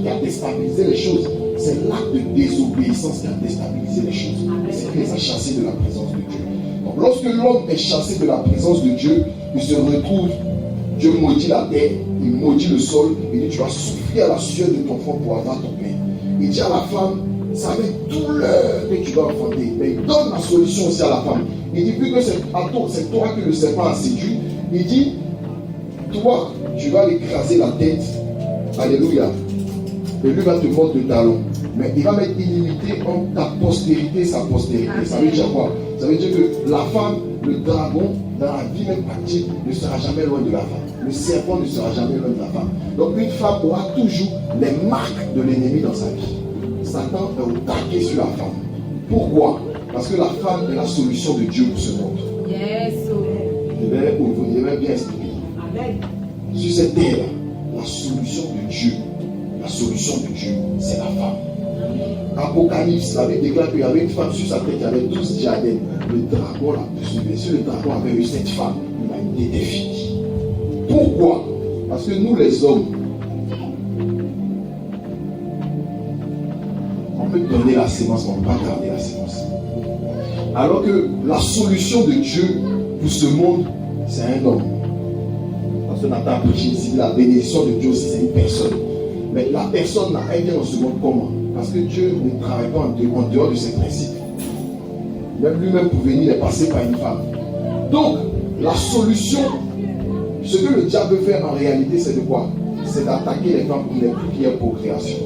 a déstabilisé les choses. C'est l'acte de désobéissance qui a déstabilisé les choses. C'est qui les a chassés de la présence de Dieu. Donc lorsque l'homme est chassé de la présence de Dieu, il se retrouve, Dieu maudit la terre, il maudit le sol, il dit tu vas souffrir à la sueur de ton front pour avoir ton pain. Il dit à la femme, c'est avec douleur que tu vas enfanter. Mais il donne la solution aussi à la femme. Il dit, vu que c'est toi que le serpent a séduit, il dit, toi, tu vas l'écraser la tête. Alléluia. Et lui va te mordre le talon. Mais il va mettre illimité entre ta postérité et sa postérité. Ça veut dire quoi? Ça veut dire que la femme, le dragon, dans la vie même pratique, ne sera jamais loin de la femme. Le serpent ne sera jamais loin de la femme. Donc une femme aura toujours les marques de l'ennemi dans sa vie. Satan est au taquet sur la femme. Pourquoi? Parce que la femme est la solution de Dieu pour ce monde. Yes. Je vais bien expliquer. Amen. Sur cette terre-là, la solution de Dieu, c'est la femme. Apocalypse, la Bible déclare qu'il y avait une femme sur sa tête qui avait 12 diadèmes. Le dragon l'a poursuivi. Si le dragon avait eu cette femme, l'humanité était finie. Pourquoi? Parce que nous les hommes, On peut donner la sémence, mais on ne peut pas garder la sémence. Alors que la solution de Dieu pour ce monde, c'est un homme. Parce que Nathan a prêché ici, la bénédiction de Dieu aussi, c'est une personne. Mais la personne, elle vient dans ce monde comment? Parce que Dieu ne travaille pas en dehors de ses principes. Même lui-même pour venir, il est passé par une femme. Donc, la solution, ce que le diable veut faire en réalité, c'est de quoi? C'est d'attaquer les femmes pour les prières pour création.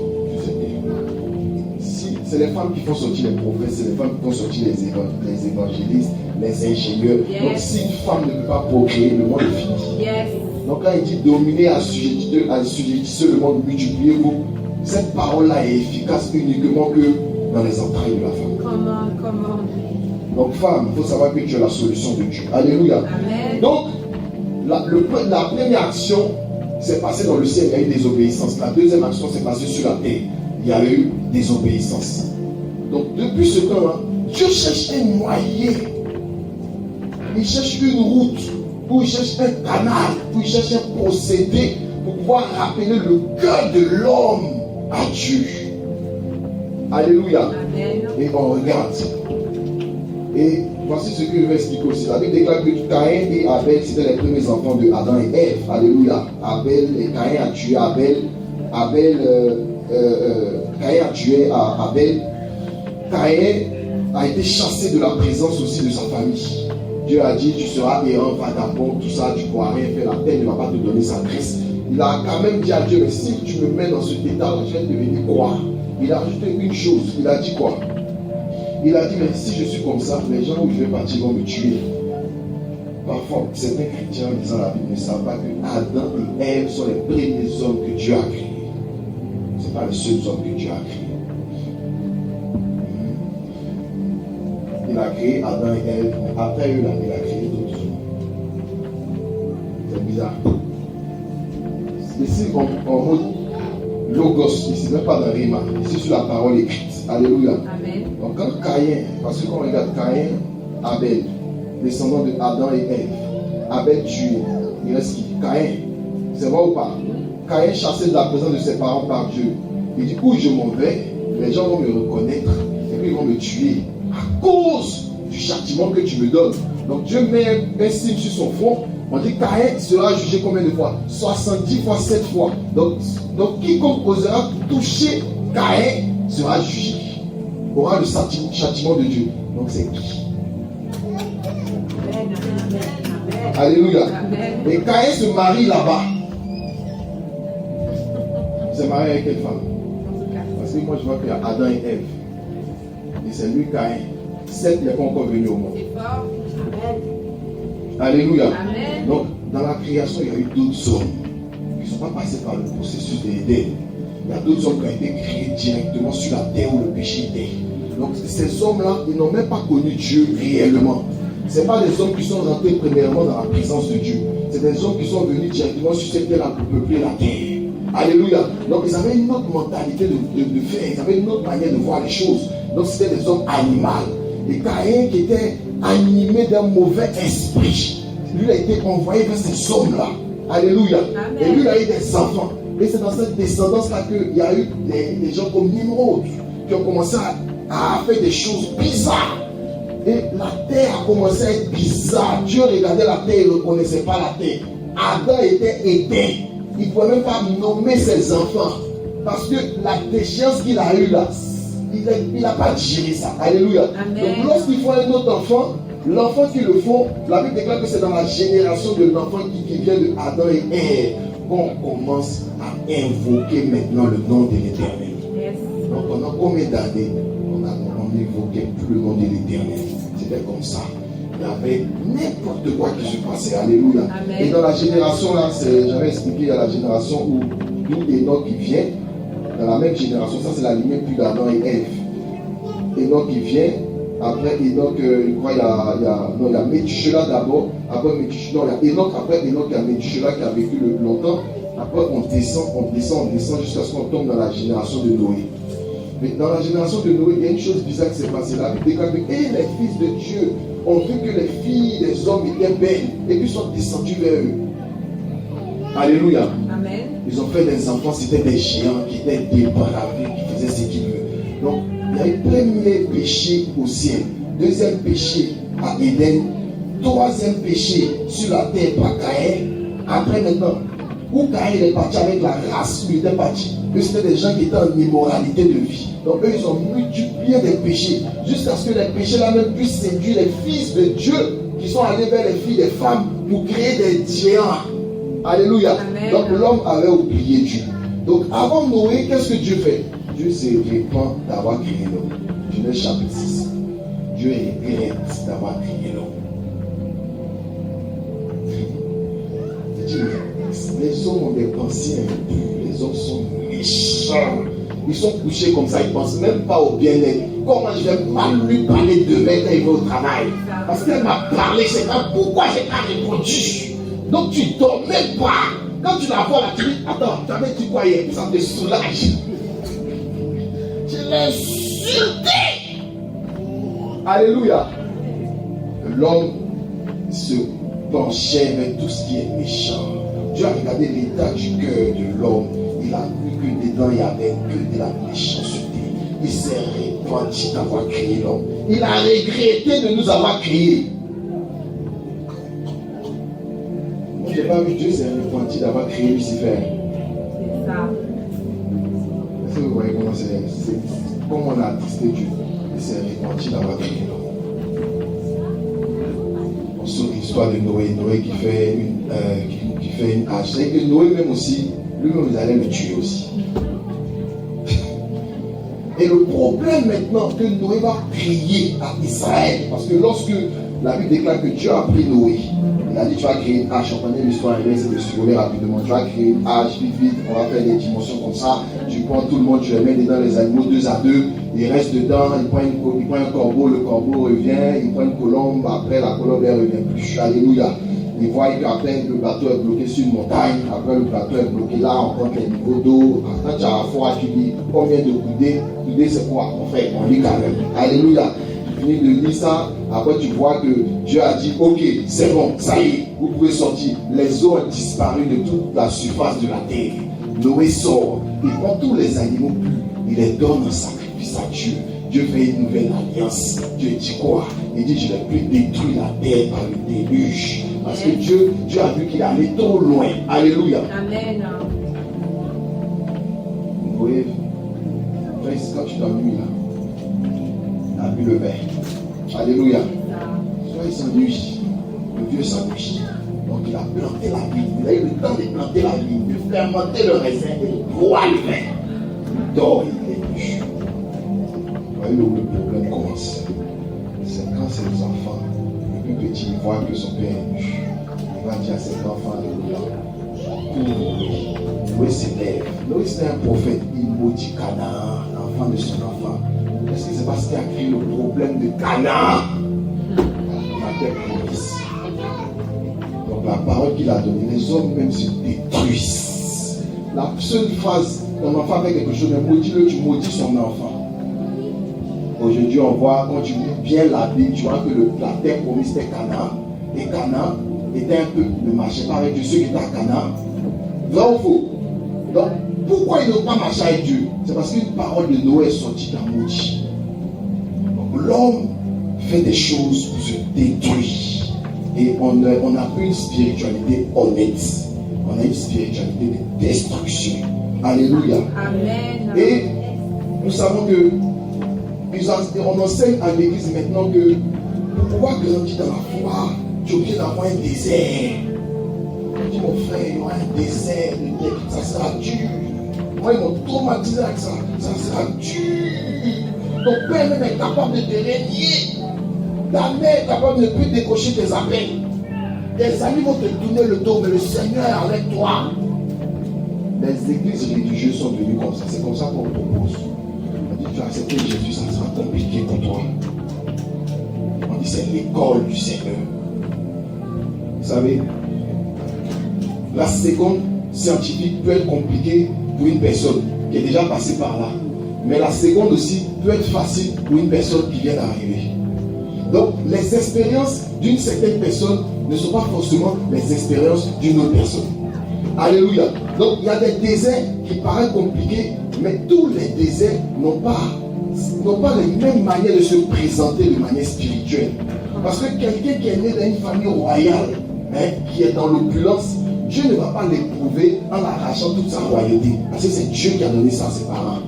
Si c'est les femmes qui font sortir les prophètes, c'est les femmes qui font sortir les évangélistes, les ingénieurs. Yes. Donc, si une femme ne peut pas procréer, le monde est fini. Yes. Donc, quand il dit dominer, assujettissez le monde, multipliez-vous, cette parole-là est efficace uniquement que dans les entrailles de la femme. Comment? Donc, femme, il faut savoir que tu as la solution de Dieu. Alléluia. Amen. Donc, la première action s'est passée dans le ciel, il y a eu désobéissance. La deuxième action s'est passée sur la terre, il y a eu désobéissance. Donc, depuis ce temps-là, Dieu cherche un moyen. Il cherche une route, ou il cherche un canal, ou il cherche un procédé pour pouvoir rappeler le cœur de l'homme à Dieu. Alléluia. Amen. Et on regarde. Et voici ce que je vais expliquer aussi. La Bible déclare que Caïn et Abel, c'était les premiers enfants de Adam et Ève. Alléluia. Caïn a tué Abel. Caïn a tué Abel. Caïn a été chassé de la présence aussi de sa famille. Dieu a dit, tu seras errant, vagabond, tout ça, tu ne pourras rien faire, la terre ne va pas te donner sa graisse. Il a quand même dit à Dieu, mais si tu me mets dans cet état, je vais devenir quoi? Il a ajouté une chose, il a dit quoi? Il a dit, mais si je suis comme ça, les gens où je vais partir vont me tuer. Parfois, certains chrétiens disant la Bible ne savent pas que Adam et Ève sont les premiers hommes que Dieu a créés. Ce n'est pas les seuls hommes que Dieu a créés. Il a créé Adam et Ève, mais après eux, il a créé d'autres hommes. C'est bizarre. Ici, en mode logos, ici, même pas dans Rima, ici sur la parole écrite. Alléluia. Amen. Donc quand Caïn, parce que quand on regarde Caïn, Abel, descendant de Adam et Ève, Abel tué, il reste qui? Caïn. C'est vrai ou pas? Caïn chassé de la présence de ses parents par Dieu. Il dit, où je m'en vais, les gens vont me reconnaître et puis ils vont me tuer à cause du châtiment que tu me donnes. Donc Dieu met un signe sur son front. On dit Caïn sera jugé combien de fois? 70 fois 7 fois. Donc quiconque osera toucher Caïn sera jugé. Aura le châtiment de Dieu. Donc c'est qui? Amen. Alléluia. Amen. Et Caïn se marie là-bas. Il s'est marié avec quelle femme? Parce que moi je vois qu'il y a Adam et Ève. Et c'est lui Caïn. Seth n'est pas encore venu au monde. C'est fort. Amen. Alléluia. Amen. Donc dans la création, il y a eu d'autres hommes qui ne sont pas passés par le processus de l'Éden. Il y a d'autres hommes qui ont été créés directement sur la terre où le péché était. Donc ces hommes-là, ils n'ont même pas connu Dieu réellement. Ce n'est pas des hommes qui sont rentrés premièrement dans la présence de Dieu. C'est des hommes qui sont venus directement sur cette terre pour peupler la terre. Alléluia. Donc ils avaient une autre mentalité de faire. Ils avaient une autre manière de voir les choses. Donc c'était des hommes animaux. Et Caïn qui était animé d'un mauvais esprit, lui a été envoyé vers ces hommes-là. Alléluia. Amen. Et lui il a eu des enfants. Et c'est dans cette descendance-là qu'il y a eu des gens comme Nimrod qui ont commencé à faire des choses bizarres. Et la terre a commencé à être bizarre. Dieu regardait la terre, il ne reconnaissait pas la terre. Adam était éteint. Il ne pouvait même pas nommer ses enfants. Parce que la déchéance qu'il a eue là, il n'a pas digéré ça. Alléluia. Amen. Donc lorsqu'il faut un autre enfant, l'enfant qui le font, la Bible déclare que c'est dans la génération de l'enfant qui vient de Adam et Ève qu'on commence à invoquer maintenant le nom de l'Éternel. Yes. Donc pendant combien d'années on n'invoquait plus le nom de l'Éternel? C'était comme ça. Il y avait n'importe quoi qui se passait. Alléluia. Amen. Et dans la génération là, j'avais expliqué, il y a la génération où Enoch qui vient. Dans la même génération, ça c'est la lignée plus d'Adam et Ève. Enoch qui vient. Après Enoch, je crois il y a Métusélah d'abord. Après Métusélah, il y a Enoch. Après Enoch, il y a Métusélah qui a vécu longtemps. Après on descend jusqu'à ce qu'on tombe dans la génération de Noé. Mais dans la génération de Noé, il y a une chose bizarre qui s'est passée là. Il déclare que les fils de Dieu ont vu que les filles des hommes étaient belles et puis sont descendus vers eux. Alléluia. Amen. Ils ont fait des enfants, c'était des géants qui étaient dépravés, qui faisaient ce qu'ils veulent. Donc, il y a eu premier péché au ciel, deuxième péché à Éden, troisième péché sur la terre par Caïn. Après maintenant, où Caïn est parti avec la race, où il était parti, eux c'était des gens qui étaient en immoralité de vie. Donc eux ils ont multiplié des péchés, jusqu'à ce que les péchés là même puissent séduire les fils de Dieu qui sont allés vers les filles des femmes pour créer des géants. Alléluia. Amen. Donc l'homme avait oublié Dieu. Donc avant Noé, qu'est-ce que Dieu fait? Dieu se répand d'avoir créé l'homme. Genèse chapitre 6. Dieu regrette d'avoir créé l'homme. Les hommes ont des pensées impures, les hommes sont méchants. Ils sont couchés comme ça, ils ne pensent même pas au bien-être. Comment je vais mal lui parler demain quand il va au travail? Parce qu'elle m'a parlé, c'est pas pourquoi j'ai pas répondu. Donc tu ne dors même pas. Quand tu la vois là, tu dis, attends, tu avais dit quoi hier? Ça te soulage. Je l'ai insulté. Alléluia. L'homme se penchait vers tout ce qui est méchant. Dieu a regardé l'état du cœur de l'homme. Il a vu que dedans il n'y avait que de la méchanceté. Il s'est repenti d'avoir créé l'homme. Il a regretté de nous avoir créés. Moi, je n'ai pas vu Dieu s'est repenti d'avoir créé Lucifer. C'est ça. Est-ce que vous voyez comment c'est comment on a attristé Dieu? Il s'est repenti d'avoir créé l'homme. On sort l'histoire de Noé. Noé qui fait une hache. C'est que Noé même aussi, lui-même, ils allaient le tuer aussi. Et le problème maintenant que Noé va crier à Israël, parce que lorsque la Bible déclare que Dieu a pris Noé, il a dit tu vas créer une hache, on connaît l'histoire, il essaie de survoler rapidement, tu vas créer une hache, vite, on va faire des dimensions comme ça, tu prends tout le monde, tu les mets dedans les animaux 2 à 2, il reste dedans, il prend un corbeau, le corbeau revient, il prend une colombe, après la colombe elle revient plus, alléluia. Il voit qu'après le bateau est bloqué sur une montagne, après le bateau est bloqué là, on compte les niveaux d'eau. Quand tu as la foi, tu dis combien de coudées? Coudées c'est quoi? On lit quand même. Alléluia. Tu finis de lire ça, après tu vois que Dieu a dit ok, c'est bon, ça y est, vous pouvez sortir. Les eaux ont disparu de toute la surface de la terre. Noé sort, il prend tous les animaux purs, il les donne en sacrifice à Dieu. Dieu fait une nouvelle alliance. Dieu dit quoi? Il dit je ne vais plus détruire la terre par le déluge. Parce que Dieu a vu qu'il allait trop loin. Alléluia. Amen. Oui. Quand tu t'ennuies là, il a bu le vin. Alléluia. Soit il s'ennuie. Le vieux s'ennuie. Donc il a planté la vigne. Il a eu le temps de planter la vigne, de fermenter le raisin et de boire le vin. Il dort, il est nu. Vous voyez où le problème commence? C'est quand ces enfants, le plus petit, il voit que son père est nu. Il va dire à cet enfant, alléluia, pour Noé s'élève. Noé c'était un prophète, il maudit Canaan, l'enfant de son enfant. Est-ce que c'est parce qu'il a créé le problème de Canaan? La terre promise. Donc la parole qu'il a donnée, les hommes même se détruisent. La seule phrase, ton enfant fait quelque chose, mais maudis-le, tu maudis son enfant. Aujourd'hui, on voit, quand tu lis bien la Bible, tu vois que la terre promise était Canaan. Et Canaan était un peuple ne marchait pas avec Dieu, ceux qui étaient à Canaan. Vrai ou faux? Donc, pourquoi ils n'ont pas marché avec Dieu? C'est parce qu'une parole de Noé est sortie d'un maudit. Donc, l'homme fait des choses pour se détruire. Et on n'a plus une spiritualité honnête. On a une spiritualité de destruction. Alléluia. Amen. Et nous savons que on enseigne à l'église maintenant que pour pouvoir grandir dans la foi, tu es obligé d'avoir un désert. Je dis mon frère, il y aura un désert, ça sera dur. Moi, ils m'ont traumatisé avec ça. Ça sera dur. Ton père même est capable de te régner. Ta mère est capable de ne plus décocher tes appels. Tes amis vont te tourner le dos, mais le Seigneur est avec toi. Les églises religieuses sont devenues comme ça. C'est comme ça qu'on propose. On dit, tu as accepté Jésus, ça sera compliqué pour toi. On dit, c'est l'école du Seigneur. Vous savez, la seconde scientifique peut être compliquée pour une personne qui est déjà passée par là. Mais la seconde aussi peut être facile pour une personne qui vient d'arriver. Donc, les expériences d'une certaine personne ne sont pas forcément les expériences d'une autre personne. Alléluia. Donc, il y a des déserts qui paraissent compliqués, mais tous les déserts n'ont pas n'ont pas les mêmes manières de se présenter de manière spirituelle. Parce que quelqu'un qui est né dans une famille royale, qui est dans l'opulence, Dieu ne va pas l'éprouver en arrachant toute sa royauté. Parce que c'est Dieu qui a donné ça à ses parents.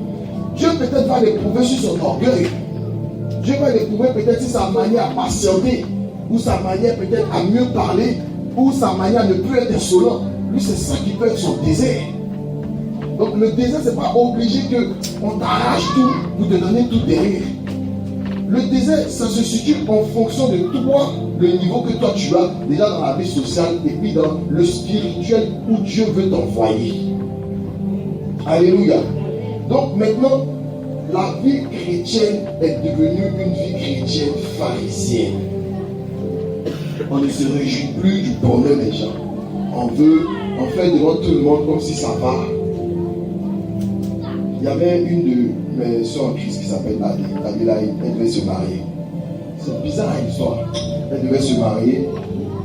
Dieu peut-être va l'éprouver sur son orgueil. Dieu va l'éprouver peut-être sur sa manière à patienter, ou sa manière peut-être à mieux parler, ou sa manière à ne plus être insolent. Lui, c'est ça qui peut être son désert. Donc le désert, ce n'est pas obligé qu'on t'arrache tout pour te donner tout derrière. Le désert, ça se situe en fonction de toi, le niveau que toi tu as déjà dans la vie sociale et puis dans le spirituel où Dieu veut t'envoyer. Alléluia. Donc maintenant, la vie chrétienne est devenue une vie chrétienne pharisienne. On ne se réjouit plus du bonheur des gens. On fait devant tout le monde comme si ça va. Il y avait une de mes soeurs en Christ qui s'appelle Adélaïde. Elle devait se marier. C'est bizarre l'histoire. Elle devait se marier.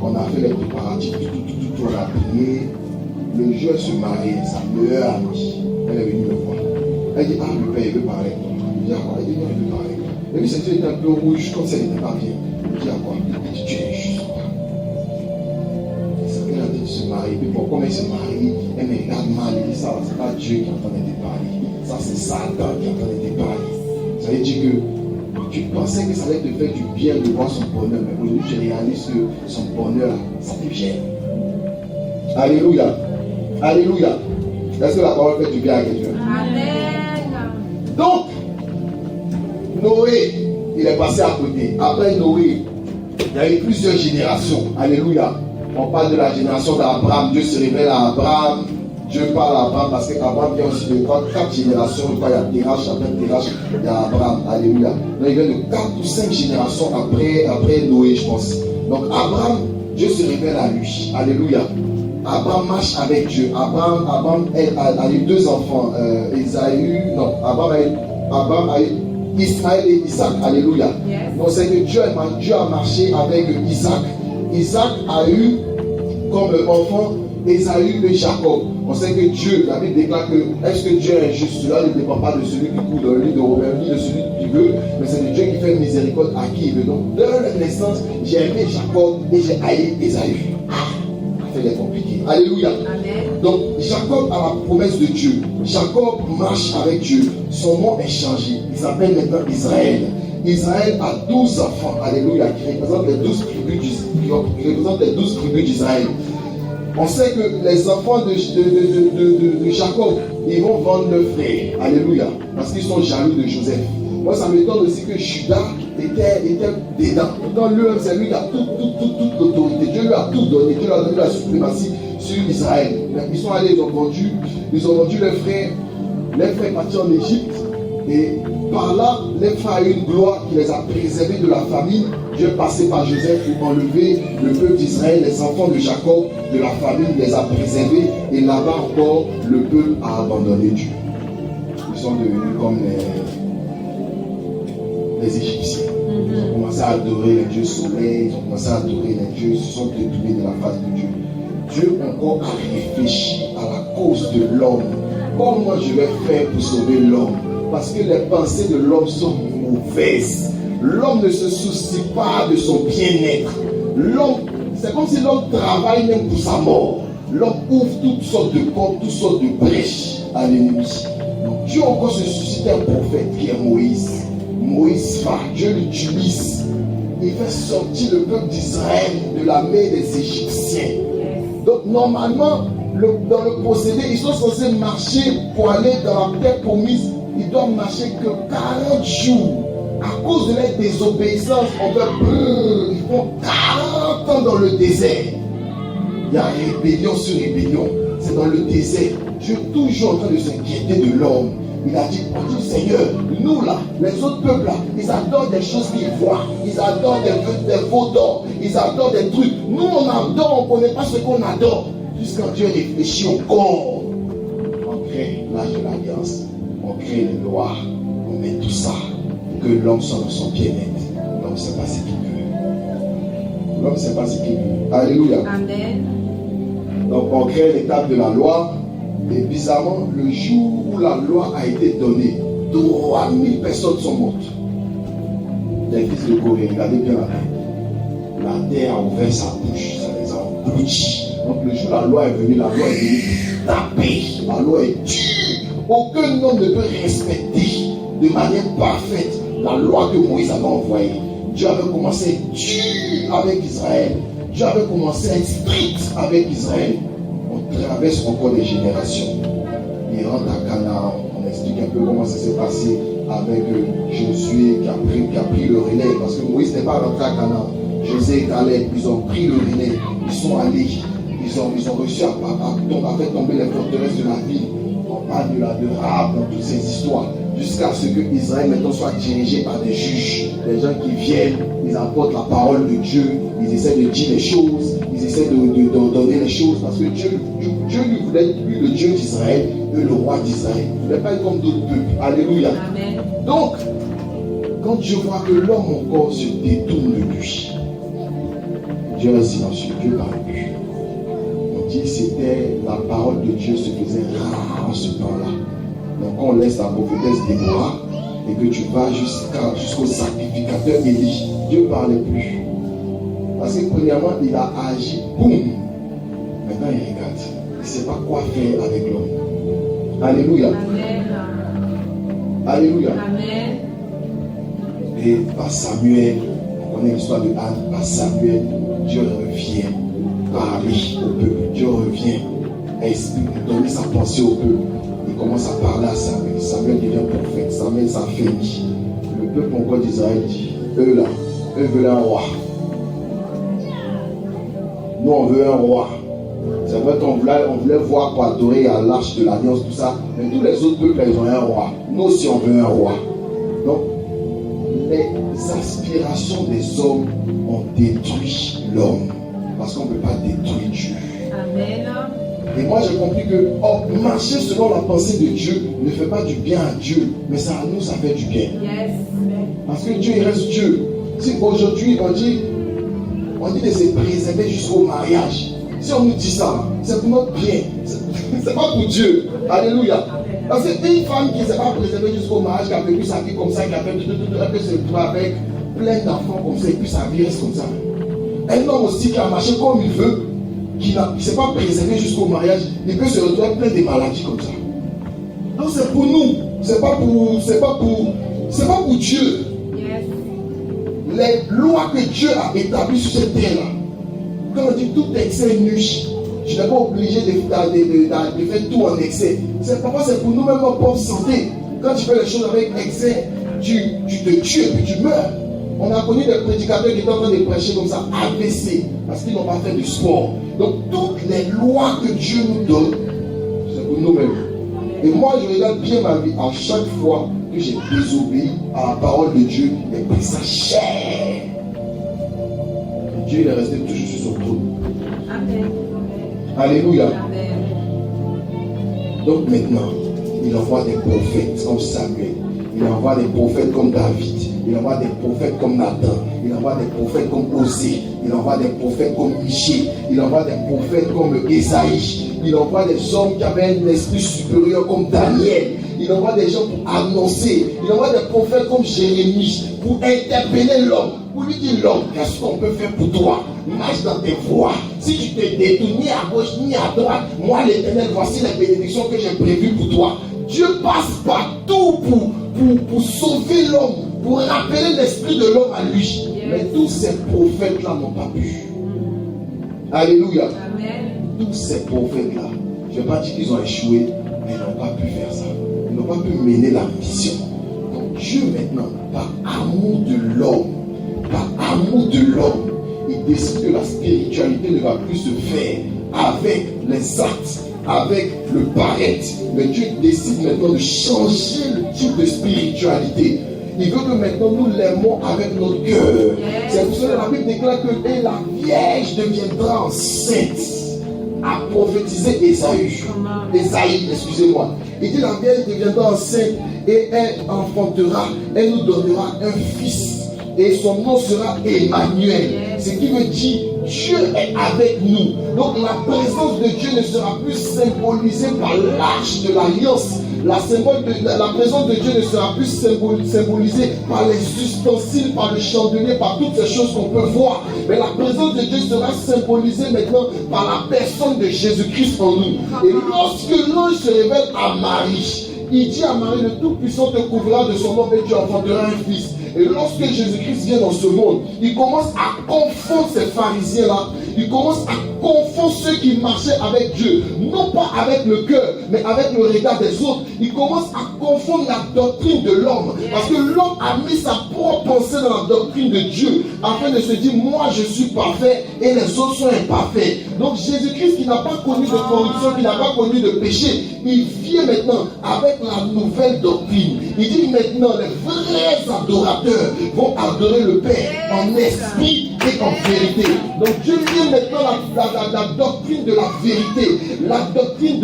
On a fait les préparatifs, tout, on a prié. Le jour elle se mariait, sa meilleure amie, elle est venue me voir. Elle dit, le père, il veut parler avec toi. Je dis, à quoi? Elle dit, non, il veut parler avec toi. Et puis cette fille était un peu rouge, comme si elle n'était pas bien. Je dis, à quoi? Elle dit, tu es juste. Elle a dit de se marier. Puis pourquoi elle se marie? Elle me regarde mal. Elle dit, ça, c'est pas Dieu qui est en train de te parler. Ça, c'est Satan qui est en train de te parler. Ça veut dire que tu pensais que ça allait te faire du bien de voir son bonheur, mais aujourd'hui tu réalises que son bonheur, ça te gêne. Alléluia. Alléluia. Est-ce que la parole fait du bien à quelqu'un? Amen. Donc, Noé, il est passé à côté. Après Noé, il y a eu plusieurs générations. Alléluia. On parle de la génération d'Abraham. Dieu se révèle à Abraham. Dieu parle à Abraham parce qu'Abraham vient aussi de 4 générations. Il y a Terach, après Terach, il y a Abraham. Alléluia. Donc il vient de 4 ou 5 générations après Noé, je pense. Donc Abraham, Dieu se révèle à lui. Alléluia. Abraham marche avec Dieu. Abraham a eu 2 enfants. Abraham a eu Israël et Isaac. Alléluia. Yes. Donc c'est que Dieu a marché avec Isaac. Isaac a eu comme enfant Ésaü et Jacob. On sait que Dieu, la Bible déclare que est-ce que Dieu est injuste? Cela ne dépend pas de celui qui court dans le lit de Robert, ni de celui qui veut, mais c'est de Dieu qui fait miséricorde à qui il veut. Donc, dès la naissance, j'ai aimé Jacob et j'ai haï Ésaü. Ça fait compliqué. Alléluia. Amen. Donc, Jacob a la promesse de Dieu. Jacob marche avec Dieu. Son nom est changé. Il s'appelle maintenant Israël. Israël a 12 enfants. Alléluia. Qui représentent les 12 tribus d'Israël. On sait que les enfants de Jacob, ils vont vendre leurs frères. Alléluia. Parce qu'ils sont jaloux de Joseph. Moi, ça m'étonne aussi que Judas était dedans. Dans lui, c'est lui qui a toute l'autorité. Dieu lui a tout donné. Dieu lui a donné la suprématie sur Israël. Ils sont allés, ils ont vendu leurs frères. Les frères partis en Égypte. Et par là, les frères ont eu une gloire qui les a préservés de la famine. Dieu passé par Joseph pour enlever le peuple d'Israël, les enfants de Jacob, de la famine, les a préservés. Et là-bas encore, le peuple a abandonné Dieu. Ils sont devenus comme les Égyptiens. Ils ont commencé à adorer les dieux soleil, ils ont commencé à adorer les dieux, ils se sont détournés de la face de Dieu. Dieu encore a réfléchi à la cause de l'homme. Comment je vais faire pour sauver l'homme? Parce que les pensées de l'homme sont mauvaises. L'homme ne se soucie pas de son bien-être. L'homme, c'est comme si l'homme travaille même pour sa mort. L'homme ouvre toutes sortes de portes, toutes sortes de brèches à l'ennemi. Donc Dieu encore se soucie d'un prophète qui est Moïse. Moïse va, Dieu l'utilise. Il fait sortir le peuple d'Israël de la main des Égyptiens. Donc normalement, dans le procédé, ils sont censés marcher pour aller dans la terre promise. Ils doivent marcher que 40 jours. À cause de leur désobéissance, ils font 40 ans dans le désert. Il y a rébellion sur rébellion. C'est dans le désert. Dieu est toujours en train de s'inquiéter de l'homme. Il a dit, Seigneur, nous là, les autres peuples là, ils adorent des choses qu'ils voient. Ils adorent des veaux d'or. Ils adorent des trucs. Nous, on adore, on ne connaît pas ce qu'on adore. Jusqu'à Dieu réfléchit au corps. On crée l'âge de l'alliance. On crée les lois. On met tout ça. Que l'homme soit dans son bien-être. L'homme ne sait pas ce qu'il veut. L'homme ne sait pas ce qu'il veut. Alléluia. Amen. Donc on crée l'étape de la loi. Et bizarrement, le jour où la loi a été donnée, 3000 personnes sont mortes. Les fils de Corée, regardez bien la terre. La terre a ouvert sa bouche, ça les a engloutis. Donc le jour où la loi est venue, la loi est venue taper. La loi est dure. Aucun homme ne peut respecter de manière parfaite la loi que Moïse avait envoyée. Dieu avait commencé dur avec Israël. Dieu avait commencé à être strict avec Israël. On traverse encore des générations. Il rentre à Canaan. On explique un peu comment ça s'est passé avec Josué qui a pris le relais. Parce que Moïse n'est pas rentré à Canaan. Josué et Caleb, ils ont pris le relais. Ils sont allés. Ils ont réussi à faire tomber les forteresses de la ville. On parle de Rahab dans toutes ces histoires. Jusqu'à ce que Israël maintenant soit dirigé par des juges, des gens qui viennent, ils apportent la parole de Dieu, ils essaient de dire les choses, ils essaient d'ordonner les choses, parce que Dieu lui voulait être lui le Dieu d'Israël et le roi d'Israël. Il ne voulait pas être comme d'autres peuples. Alléluia. Amen. Donc, quand Dieu voit que l'homme encore se détourne de lui, Dieu est silencieux, Dieu parle plus. On dit que c'était la parole de Dieu se faisait rare en ce temps-là. Donc on laisse la prophétesse Déborah et que tu vas jusqu'au sacrificateur Élie. Dieu ne parlait plus. Parce que premièrement, il a agi, boum. Maintenant il regarde. Il ne sait pas quoi faire avec l'homme. Alléluia. Amen. Alléluia. Amen. Et par Samuel, on connaît l'histoire de Anne, par Samuel, Dieu revient parler au peuple. Dieu revient donner sa pensée au peuple. Il commence à parler à Samuel. Samuel devient prophète. Samuel s'en finit. Le peuple encore d'Israël dit, eux là, eux veulent un roi. Nous on veut un roi. C'est vrai qu'on voulait voir pour adorer à l'arche de l'alliance, tout ça. Mais tous les autres peuples, ils ont un roi. Nous aussi on veut un roi. Donc, les aspirations des hommes ont détruit l'homme. Parce qu'on ne peut pas détruire Dieu. Amen. Et moi j'ai compris que marcher selon la pensée de Dieu ne fait pas du bien à Dieu, mais ça à nous ça fait du bien. Yes. Parce que Dieu il reste Dieu. Si aujourd'hui on dit de se préserver jusqu'au mariage, si on nous dit ça, c'est pour notre bien. C'est pas pour Dieu. Alléluia. Parce qu'une femme qui ne s'est pas préservée jusqu'au mariage, qui a vécu sa vie comme ça, qui a fait elle peut se retrouver avec plein d'enfants comme ça, et puis sa vie reste comme ça. Un homme aussi qui a marché comme il veut, qui ne s'est pas préservé jusqu'au mariage, il peut se retrouver plein de maladies comme ça. Donc c'est pour nous, c'est pas pour Dieu. Yes. Les lois que Dieu a établies sur cette terre-là, quand on dit tout excès nuit, je n'ai pas obligé de faire tout en excès. C'est pourquoi c'est pour nous-mêmes notre propre santé. Quand tu fais les choses avec excès, tu te tues et puis tu meurs. On a connu des prédicateurs qui étaient en train de prêcher comme ça, AVC, parce qu'ils n'ont pas fait du sport. Donc toutes les lois que Dieu nous donne, c'est pour nous-mêmes. Et moi je regarde bien ma vie, à chaque fois que j'ai désobéi à la parole de Dieu, et puis ça cher. Dieu il est resté toujours sur son trône. Amen. Alléluia. Amen. Donc maintenant, il envoie des prophètes comme Samuel, il envoie des prophètes comme David, il envoie des prophètes comme Nathan, il envoie des prophètes comme Osée, il envoie des prophètes comme Michée, il envoie des prophètes comme Esaïe, il envoie des hommes qui avaient un esprit supérieur comme Daniel, il envoie des gens pour annoncer, il envoie des prophètes comme Jérémie pour interpeller l'homme, pour lui dire l'homme, qu'est-ce qu'on peut faire pour toi? Marche dans tes voies. Si tu te détournes ni à gauche ni à droite, moi l'Éternel, voici les bénédictions que j'ai prévues pour toi. Dieu passe partout pour sauver l'homme, pour rappeler l'esprit de l'homme à lui. Yes. Mais tous ces prophètes-là n'ont pas pu. Alléluia. Amen. Tous ces prophètes-là, je ne vais pas dire qu'ils ont échoué, mais ils n'ont pas pu faire ça. Ils n'ont pas pu mener la mission. Donc Dieu maintenant, par amour de l'homme, il décide que la spiritualité ne va plus se faire avec les actes, avec le paraître. Mais Dieu décide maintenant de changer le type de spiritualité. Il veut que maintenant nous l'aimons avec notre cœur. Yes. C'est pour ça que la Bible déclare que la Vierge deviendra enceinte. A prophétisé Esaïe, excusez-moi. Il dit la Vierge deviendra enceinte et elle enfantera, elle nous donnera un fils. Et son nom sera Emmanuel. Ce qui veut dire Dieu est avec nous. Donc la présence de Dieu ne sera plus symbolisée par l'arche de l'alliance, La présence de Dieu ne sera plus symbolisée par les ustensiles, par le chandelier, par toutes ces choses qu'on peut voir. Mais la présence de Dieu sera symbolisée maintenant par la personne de Jésus-Christ en nous. Et lorsque l'ange se révèle à Marie, il dit à Marie, le Tout-Puissant te couvrira de son ombre et tu enfanteras un fils. Et lorsque Jésus-Christ vient dans ce monde, il commence à confondre ces pharisiens-là. Il commence à confondre ceux qui marchaient avec Dieu. Non pas avec le cœur, mais avec le regard des autres. Il commence à confondre la doctrine de l'homme. Parce que l'homme a mis sa propre pensée dans la doctrine de Dieu. Afin de se dire, moi je suis parfait et les autres sont imparfaits. Donc Jésus-Christ qui n'a pas connu de corruption, qui n'a pas connu de péché, il vient maintenant avec la nouvelle doctrine. Il dit maintenant, les vrais adorateurs vont adorer le Père en esprit et en vérité. Donc Dieu vient maintenant la doctrine de la vérité, la doctrine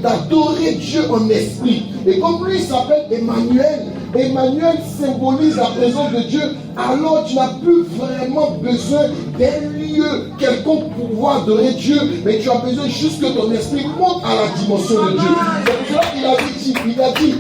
d'adorer Dieu en esprit. Et comme lui s'appelle Emmanuel, Emmanuel symbolise la présence de Dieu. Alors tu n'as plus vraiment besoin d'un lieu quelconque pour pouvoir adorer Dieu, mais tu as besoin juste que ton esprit monte à la dimension de Dieu. C'est pour cela qu'il a dit,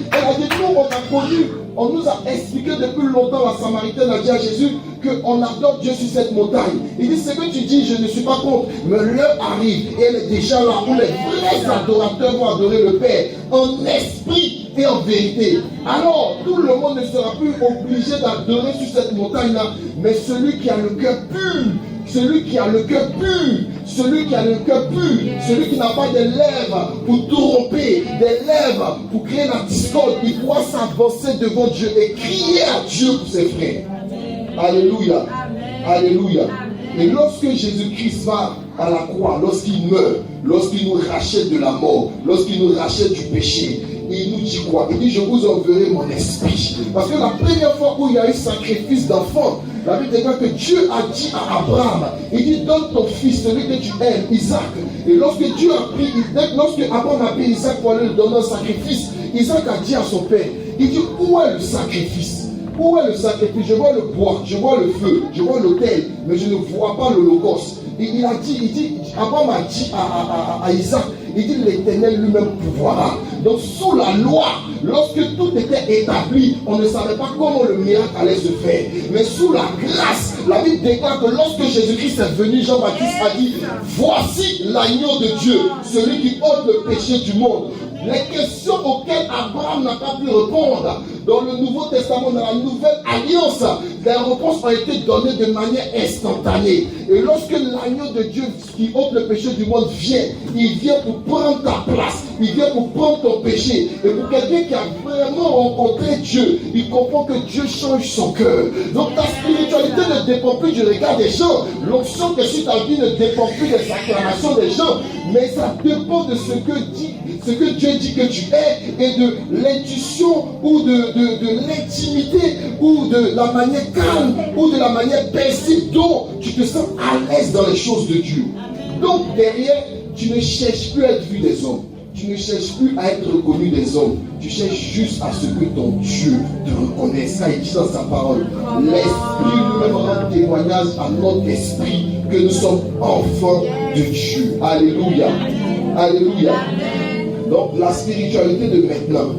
nous on a connu, on nous a expliqué depuis longtemps, la Samaritaine a dit à Jésus qu'on adore Dieu sur cette montagne. Il dit, ce que tu dis, je ne suis pas contre, mais l'heure arrive et elle est déjà là où les vrais adorateurs vont adorer le Père en esprit et en vérité. Alors, tout le monde ne sera plus obligé d'adorer sur cette montagne-là, mais celui qui a le cœur pur, celui qui a le cœur pur, celui qui a le cœur pur, celui qui n'a pas des lèvres pour tromper, des lèvres pour créer la discorde, il pourra s'avancer devant Dieu et crier à Dieu pour ses frères. Alléluia. Alléluia. Et lorsque Jésus-Christ va à la croix, lorsqu'il meurt, lorsqu'il nous rachète de la mort, lorsqu'il nous rachète du péché, il nous dit quoi? Il dit, je vous enverrai mon esprit. Parce que la première fois où il y a eu sacrifice d'enfant, la Bible déclare que Dieu a dit à Abraham, il dit, donne ton fils, celui que tu aimes, Isaac. Et lorsque Dieu a pris, lorsque Abraham a pris Isaac pour aller lui donner un sacrifice, Isaac a dit à son père, il dit, où est le sacrifice? Où est le sacrifice? Je vois le bois, je vois le feu, je vois l'autel, mais je ne vois pas l'holocauste. Il a dit, Abraham a dit à Isaac, il dit, l'Éternel lui-même pouvoira. Donc sous la loi, lorsque tout était établi, on ne savait pas comment le miracle allait se faire. Mais sous la grâce, la Bible déclare que lorsque Jésus-Christ est venu, Jean-Baptiste a dit, voici l'agneau de Dieu, celui qui ôte le péché du monde. Les questions auxquelles Abraham n'a pas pu répondre dans le Nouveau Testament, dans la Nouvelle Alliance, les réponses ont été données de manière instantanée. Et lorsque l'agneau de Dieu qui ôte le péché du monde vient, il vient pour prendre ta place, il vient pour prendre ton péché. Et pour quelqu'un qui a vraiment rencontré Dieu, il comprend que Dieu change son cœur. Donc ta spiritualité ne dépend plus du regard des gens. L'onction que sur ta vie ne dépend plus des acclamations des gens, mais ça dépend de ce que Dieu dit que tu es et de l'intuition ou de l'intimité ou de la manière calme ou de la manière paisible dont tu te sens à l'aise dans les choses de Dieu. Donc derrière, tu ne cherches plus à être vu des hommes. Tu ne cherches plus à être reconnu des hommes. Tu cherches juste à ce que ton Dieu te reconnaisse. Ça, il dit dans sa parole. L'Esprit lui-même rend témoignage à notre esprit que nous sommes enfants de Dieu. Alléluia. Alléluia. Donc la spiritualité de maintenant,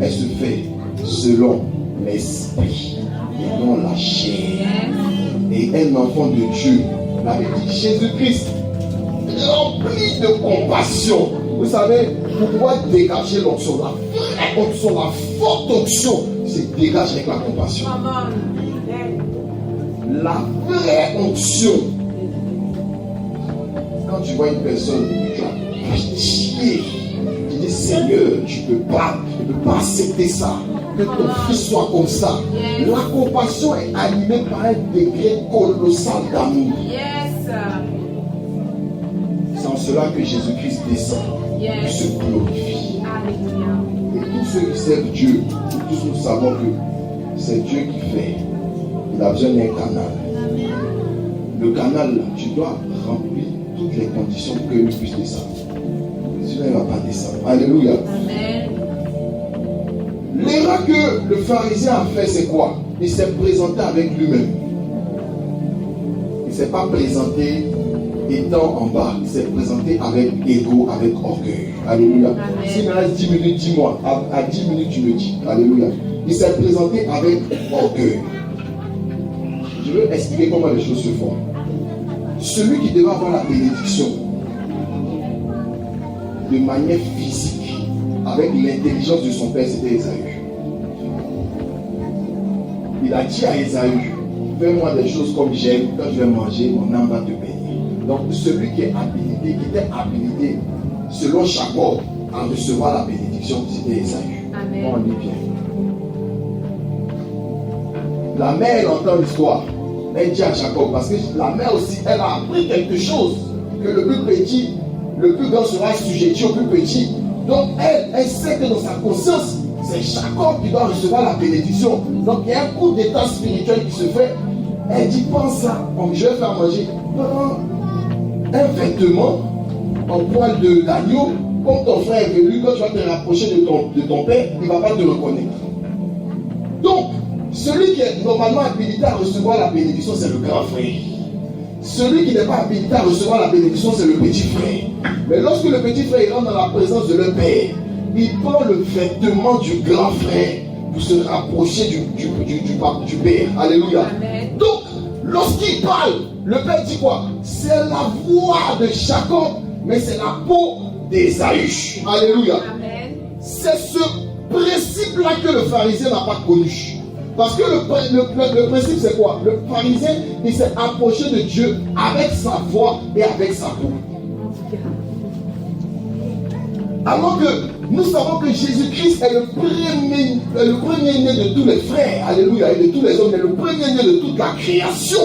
elle se fait selon l'esprit et non la chair. Et un enfant de Dieu, la Bible dit Jésus-Christ, rempli de compassion. Vous savez, pour pouvoir dégager l'onction, la vraie onction, la forte onction, c'est dégage avec la compassion. La vraie onction. Quand tu vois une personne, tu as pitié. Tu dis Seigneur, tu ne peux pas accepter ça. Que ton fils soit comme ça. La compassion est animée par un degré colossal d'amour. C'est en cela que Jésus-Christ descend. Il se glorifie. Et tous ceux qui servent Dieu, tous nous savons que c'est Dieu qui fait. Il a besoin d'un canal. Le canal, là, tu dois remplir toutes les conditions pour que lui puisse descendre. Sinon, il ne va pas descendre. Alléluia. Amen. L'erreur que le pharisien a fait, c'est quoi? Il s'est présenté avec lui-même. Il ne s'est pas présenté étant en bas, il s'est présenté avec ego, avec orgueil. Alléluia. S'il me reste 10 minutes, dis-moi. À 10 minutes, tu me dis. Alléluia. Il s'est présenté avec orgueil. Je veux expliquer comment les choses se font. Celui qui devait avoir la bénédiction de manière physique, avec l'intelligence de son père, c'était Ésaü. Il a dit à Ésaü, fais-moi des choses comme j'aime, quand je vais manger, mon âme va te bénir. Donc celui qui est habilité, qui était habilité, selon Jacob, à recevoir la bénédiction, c'était Ésaü. Amen. On lit bien. La mère, elle entend l'histoire. Elle dit à Jacob, parce que la mère aussi, elle a appris quelque chose, que le plus petit, le plus grand sera assujetti au plus petit. Donc elle sait que dans sa conscience, c'est Jacob qui doit recevoir la bénédiction. Donc il y a un coup d'état spirituel qui se fait. Elle dit, pense ça, je vais faire manger. Prends un vêtement en poil d'agneau, comme ton frère est venu, quand tu vas te rapprocher de ton père, il ne va pas te reconnaître. Donc, celui qui est normalement habilité à recevoir la bénédiction, c'est le grand frère. Celui qui n'est pas habilité à recevoir la bénédiction, c'est le petit frère. Mais lorsque le petit frère il rentre dans la présence de leur père, il prend le vêtement du grand frère pour se rapprocher du père. Alléluia. Amen. Donc, lorsqu'il parle, le père dit quoi? C'est la voix de Jacob, mais c'est la peau d'Ésaü. Alléluia. Amen. C'est ce principe-là que le pharisien n'a pas connu. Parce que le principe, c'est quoi? Le pharisien, il s'est approché de Dieu avec sa voix et avec sa peau. Alors que nous savons que Jésus-Christ est le premier-né de tous les frères, alléluia, et de tous les hommes, il est le premier-né de toute la création.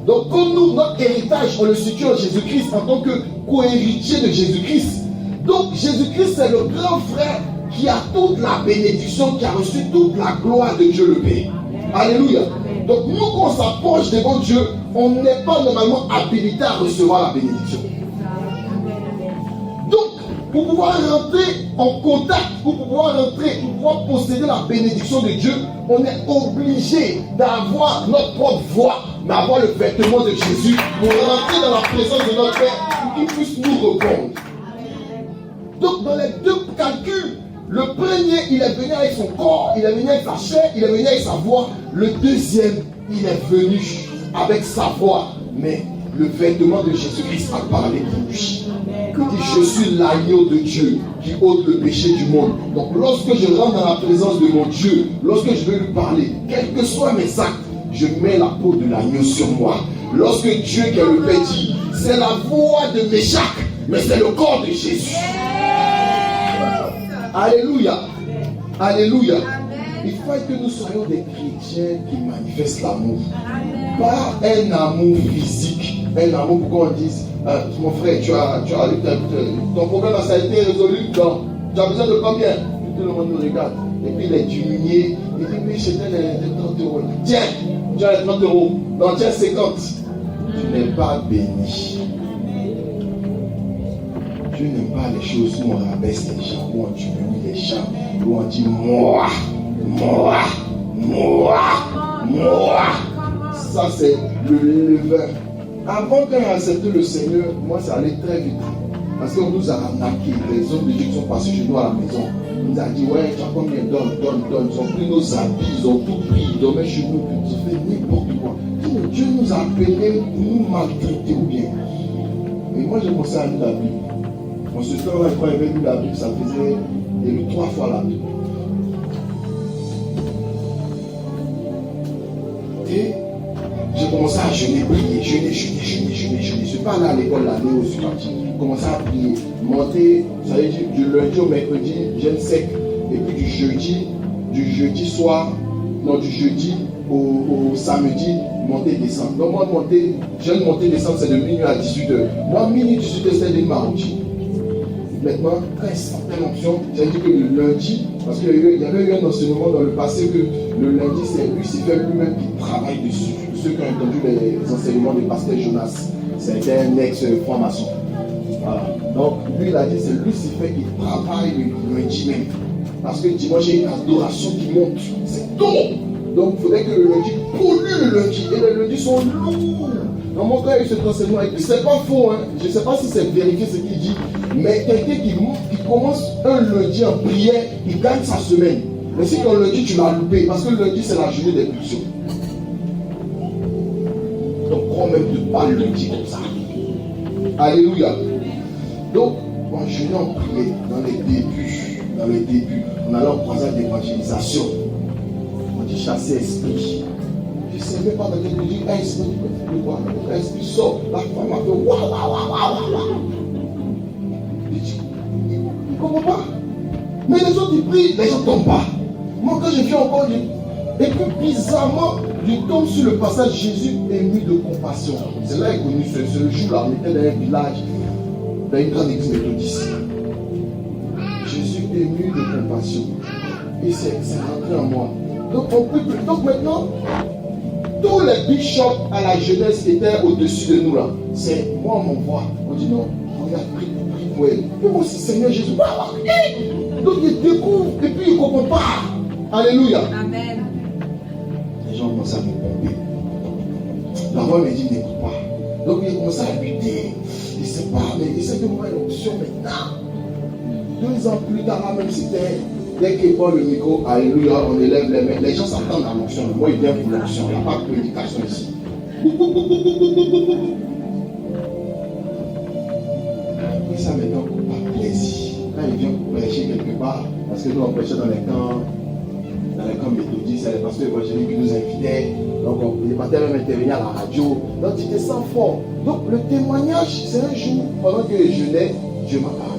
Donc comme nous, notre héritage, on le situe en Jésus-Christ en tant que co-héritier de Jésus-Christ. Donc Jésus-Christ, c'est le grand frère qui a toute la bénédiction, qui a reçu toute la gloire de Dieu le Père. Alléluia. Donc nous, quand on s'approche devant Dieu, on n'est pas normalement habilité à recevoir la bénédiction. Donc, pour pouvoir rentrer en contact, pour pouvoir posséder la bénédiction de Dieu, on est obligé d'avoir notre propre voix, mais avoir le vêtement de Jésus pour rentrer dans la présence de notre Père, pour qu'il puisse nous répondre. Donc, dans les deux calculs, le premier, il est venu avec son corps, il est venu avec sa chair, il est venu avec sa voix. Le deuxième, il est venu avec sa voix, mais le vêtement de Jésus-Christ a parlé pour lui. Il dit, je suis l'agneau de Dieu qui ôte le péché du monde. Donc lorsque je rentre dans la présence de mon Dieu, lorsque je vais lui parler, quels que soient mes actes, je mets la peau de l'agneau sur moi. Lorsque Dieu qui est le Père dit, c'est la voix de Méchac, mais c'est le corps de Jésus. Alléluia. Alléluia. Il faut que nous soyons des chrétiens qui manifestent l'amour. Pas un amour physique. Un amour pour qu'on dise, mon frère, ton problème ça a été résolu. Non. Tu as besoin de combien? Tout le monde nous regarde. Et puis il est diminué. Il dit, oui, j'ai les 30 euros. Tiens, tu as les 30 euros. Non, tiens, 50. Tu n'es pas béni. Dieu n'aime pas les choses où on rabaisse les gens, où on diminue les gens, où on dit moi. Ça, c'est le levain. Avant qu'on ait accepté le Seigneur, moi, ça allait très vite. Parce qu'on nous a arnaqué. Les hommes de Dieu qui sont passés chez nous à la maison. On nous a dit, ouais, tu as combien? Donne. Ils ont pris nos habits, ils ont tout pris, ils dormaient chez nous, ils ont fait n'importe quoi. Dieu nous a appelés pour nous maltraiter ou bien. Et moi, j'ai commencé à lire la Bible. En ce temps-là, quand il avait lu la Bible, ça faisait, il a lu 3 fois la Bible. Et j'ai commencé à jeûner, prier, jeûner. Je ne suis pas allé à l'école l'année où je suis parti. J'ai commencé à prier, monter, ça veut dire du lundi au mercredi, jeûne sec. Et puis du jeudi soir, non, du jeudi au samedi, monter, descendre. Donc moi, jeûne, monter, descendre, c'est de minuit à 18h. Moi, minuit, 18h, c'est de ma routine. Maintenant, quand il sortait l'option, j'ai dit que le lundi, parce qu'il y avait eu un enseignement dans le passé que le lundi, c'est Lucifer lui-même qui travaille dessus. Pour ceux qui ont entendu les enseignements de pasteur Jonas, c'était un ex-franc-maçon. Voilà. Donc, lui, il a dit c'est Lucifer qui travaille le lundi même. Parce que dimanche, il y a une adoration qui monte. C'est tôt. Donc, il faudrait que le lundi pollue le lundi. Et les lundis sont lourds. Dans mon cas, il y a eu cet enseignement. Et puis, c'est pas faux, hein. Je ne sais pas si c'est vérifié ce qu'il dit. Mais quelqu'un qui commence un lundi en prière, il gagne sa semaine. Mais si ton lundi, tu l'as loupé, parce que le lundi, c'est la journée des pulsions. Donc, crois même de pas le lundi comme ça. Alléluia. Donc, moi, je venais en prière dans les débuts. On allait en croisade d'évangélisation. On dit chasser esprit. Je ne savais pas dans quel dit un esprit de quoi. Un esprit sort. La femme m'a fait waouh, waouh, waouh, waouh. Je dis, il ne comprend pas. Mais les autres, ils prient, les gens ne tombent pas. Moi, quand je viens encore, et puis bizarrement, je tombe sur le passage Jésus ému de compassion. C'est là qu'il est connu, c'est le jour-là, on était dans un village, dans une grande église méthodiste. Jésus ému de compassion. Et c'est rentré en moi. Donc maintenant, tous les bishops à la jeunesse qui étaient au-dessus de nous là, c'est moi on m'envoie. On dit non, on a pris pour elle. Et moi aussi, Seigneur Jésus. Donc il découvre et puis il ne comprend pas. Alléluia. Amen. Les gens commencent à me pomper. La voix me dit n'écoute pas. Donc il commence à lutter. Il ne sait pas, mais il sait que moi une option maintenant. 2 ans plus tard, là même c'était. Dès qu'il prend le micro, alléluia, on élève les mains. Les gens s'attendent à l'onction. Moi, il vient pour l'onction. Il n'y a pas de prédication ici. Et ça maintenant pas plaisir. Quand il vient pour prêcher quelque part, parce que nous on prêchait dans les camps méthodistes, c'est les pasteurs évangéliques qui nous invitaient. Donc les pasteurs même intervenaient à la radio. Donc tu te sens fort. Donc le témoignage, c'est un jour, pendant que je jeûnais, Dieu m'a parlé.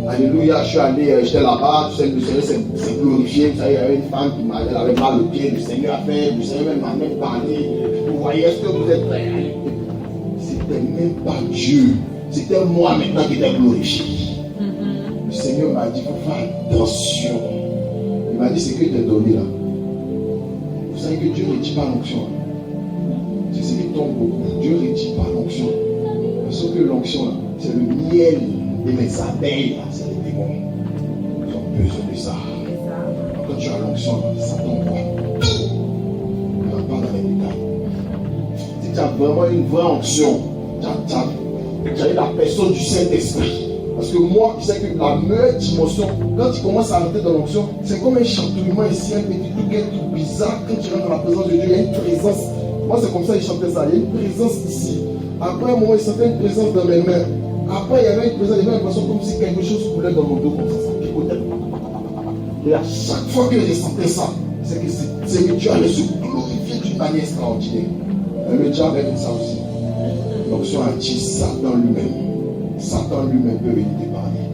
Alléluia, je suis allé, j'étais là-bas, tu sais, le Seigneur s'est glorifié. Vous savez, il y avait une femme qui avait mal au pied, le Seigneur a fait, le Seigneur m'a même parlé. Vous voyez, est-ce que vous êtes prêts? C'était même pas Dieu, c'était moi maintenant qui étais glorifié. Le Seigneur m'a dit, il faut faire attention. Il m'a dit, c'est que je t'ai donné là. Vous savez que Dieu ne dit pas l'onction. C'est ce qui tombe beaucoup. Dieu ne dit pas l'onction. Parce que l'onction, c'est le miel. Et mes abeilles, là, c'est les démons. Ils ont besoin de ça. Quand tu as l'onction, ça t'envoie tout. On va pas dans les détails. Si tu as vraiment une vraie onction, tu as eu la personne du Saint-Esprit. Parce que moi, je sais que la meilleure dimension, quand tu commences à rentrer dans l'onction, c'est comme un chantouillement ici, un petit truc tout bizarre. Quand tu rentres dans la présence de Dieu, il y a une présence. Moi, c'est comme ça qu'ils chantaient ça. Il y a une présence ici. Après un moment, ils sentaient une présence dans mes mains. Après, il y avait une présence, il y avait l'impression comme si quelque chose coulait dans mon dos, comme ça, ça picotait. Et à chaque fois que je sentais ça, c'est que Dieu allait se glorifier d'une manière extraordinaire. Et le diable avait fait ça aussi. L'onction a dit Satan lui-même. Satan lui-même peut venir te parler.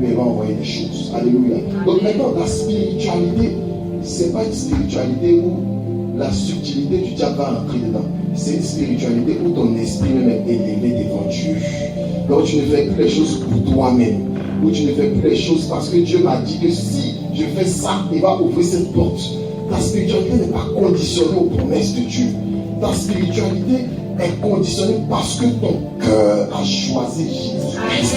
Lui va envoyer des choses. Alléluia. Donc maintenant, la spiritualité, ce n'est pas une spiritualité où la subtilité du diable va entrer dedans. C'est une spiritualité où ton esprit même est élevé devant Dieu. Donc tu ne fais plus les choses pour toi-même. Où tu ne fais plus les choses parce que Dieu m'a dit que si je fais ça, il va ouvrir cette porte. Ta spiritualité n'est pas conditionnée aux promesses de Dieu. Ta spiritualité est conditionnée parce que ton cœur a choisi Jésus.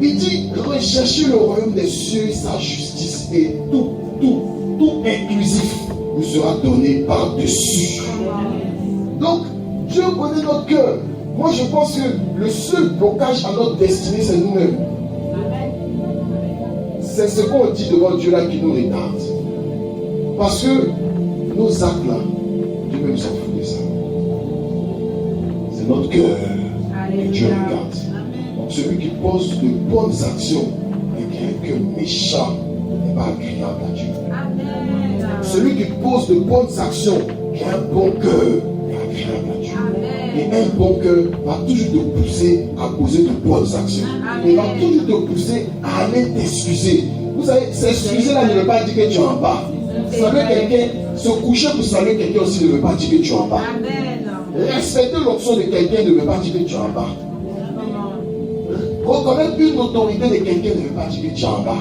Il dit, recherchez le royaume des cieux et sa justice et tout inclusif nous sera donné par-dessus. Donc, Dieu connaît notre cœur. Moi, je pense que le seul blocage à notre destinée, c'est nous-mêmes. C'est ce qu'on dit devant Dieu là qui nous retarde. Parce que nos actes là, Dieu-même s'en fout de ça. C'est notre cœur que Dieu regarde. Donc, celui qui pose de bonnes actions avec un cœur méchant n'est pas agréable à Dieu. Celui qui pose de bonnes actions qui a un bon cœur est agréable à Dieu. Et un bon cœur va toujours te pousser à poser de bonnes actions. Il va toujours te pousser à aller t'excuser. Vous savez, s'excuser là ne veut pas dire que tu es en bas. Saluer quelqu'un, se coucher pour saluer quelqu'un aussi ne veut pas dire que tu es en bas. Respecter l'option de quelqu'un ne veut pas dire que tu es en bas. Reconnaître une autorité de quelqu'un ne veut pas dire que tu es en bas.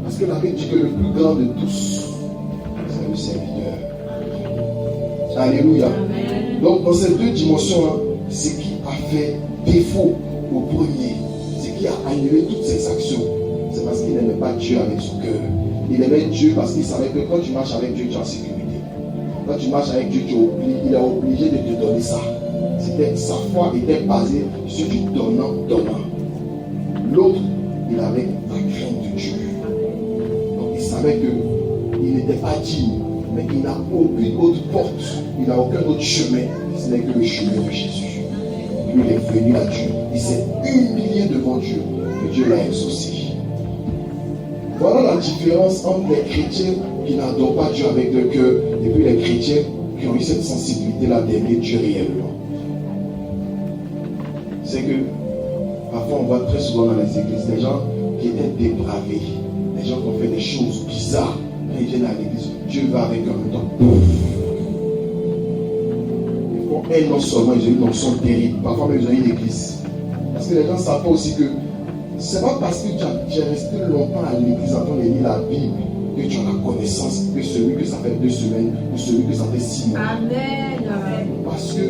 Parce que la Bible dit que le plus grand de tous, c'est le serviteur. Alléluia. Donc dans ces 2 dimensions-là, ce qui a fait défaut au premier, ce qui a annulé toutes ses actions, c'est parce qu'il n'aimait pas Dieu avec son cœur. Il aimait Dieu parce qu'il savait que quand tu marches avec Dieu, tu es en sécurité. Quand tu marches avec Dieu, il est obligé de te donner ça. Sa foi était basée sur du donnant. L'autre, il avait la crainte de Dieu. Donc il savait qu'il n'était pas digne, mais il n'a aucune autre porte, il n'a aucun autre chemin, ce n'est que le chemin de Jésus. Lui, il est venu à Dieu, il s'est humilié devant Dieu, et Dieu l'a exaucé. Voilà la différence entre les chrétiens qui n'adorent pas Dieu avec leur cœur et puis les chrétiens qui ont eu cette sensibilité-là d'aimer Dieu réellement. C'est que parfois on voit très souvent dans les églises des gens qui étaient dépravés, des gens qui ont fait des choses bizarres. Quand ils viennent à l'église, Dieu va avec eux en même temps. Et non seulement ils ont une onction terrible, parfois même ils ont une église. Parce que les gens ne savent pas aussi que c'est pas parce que tu es resté longtemps à l'église en train de lire la Bible que tu as la connaissance que celui que ça fait 2 semaines ou celui que ça fait 6 mois. Amen. Parce que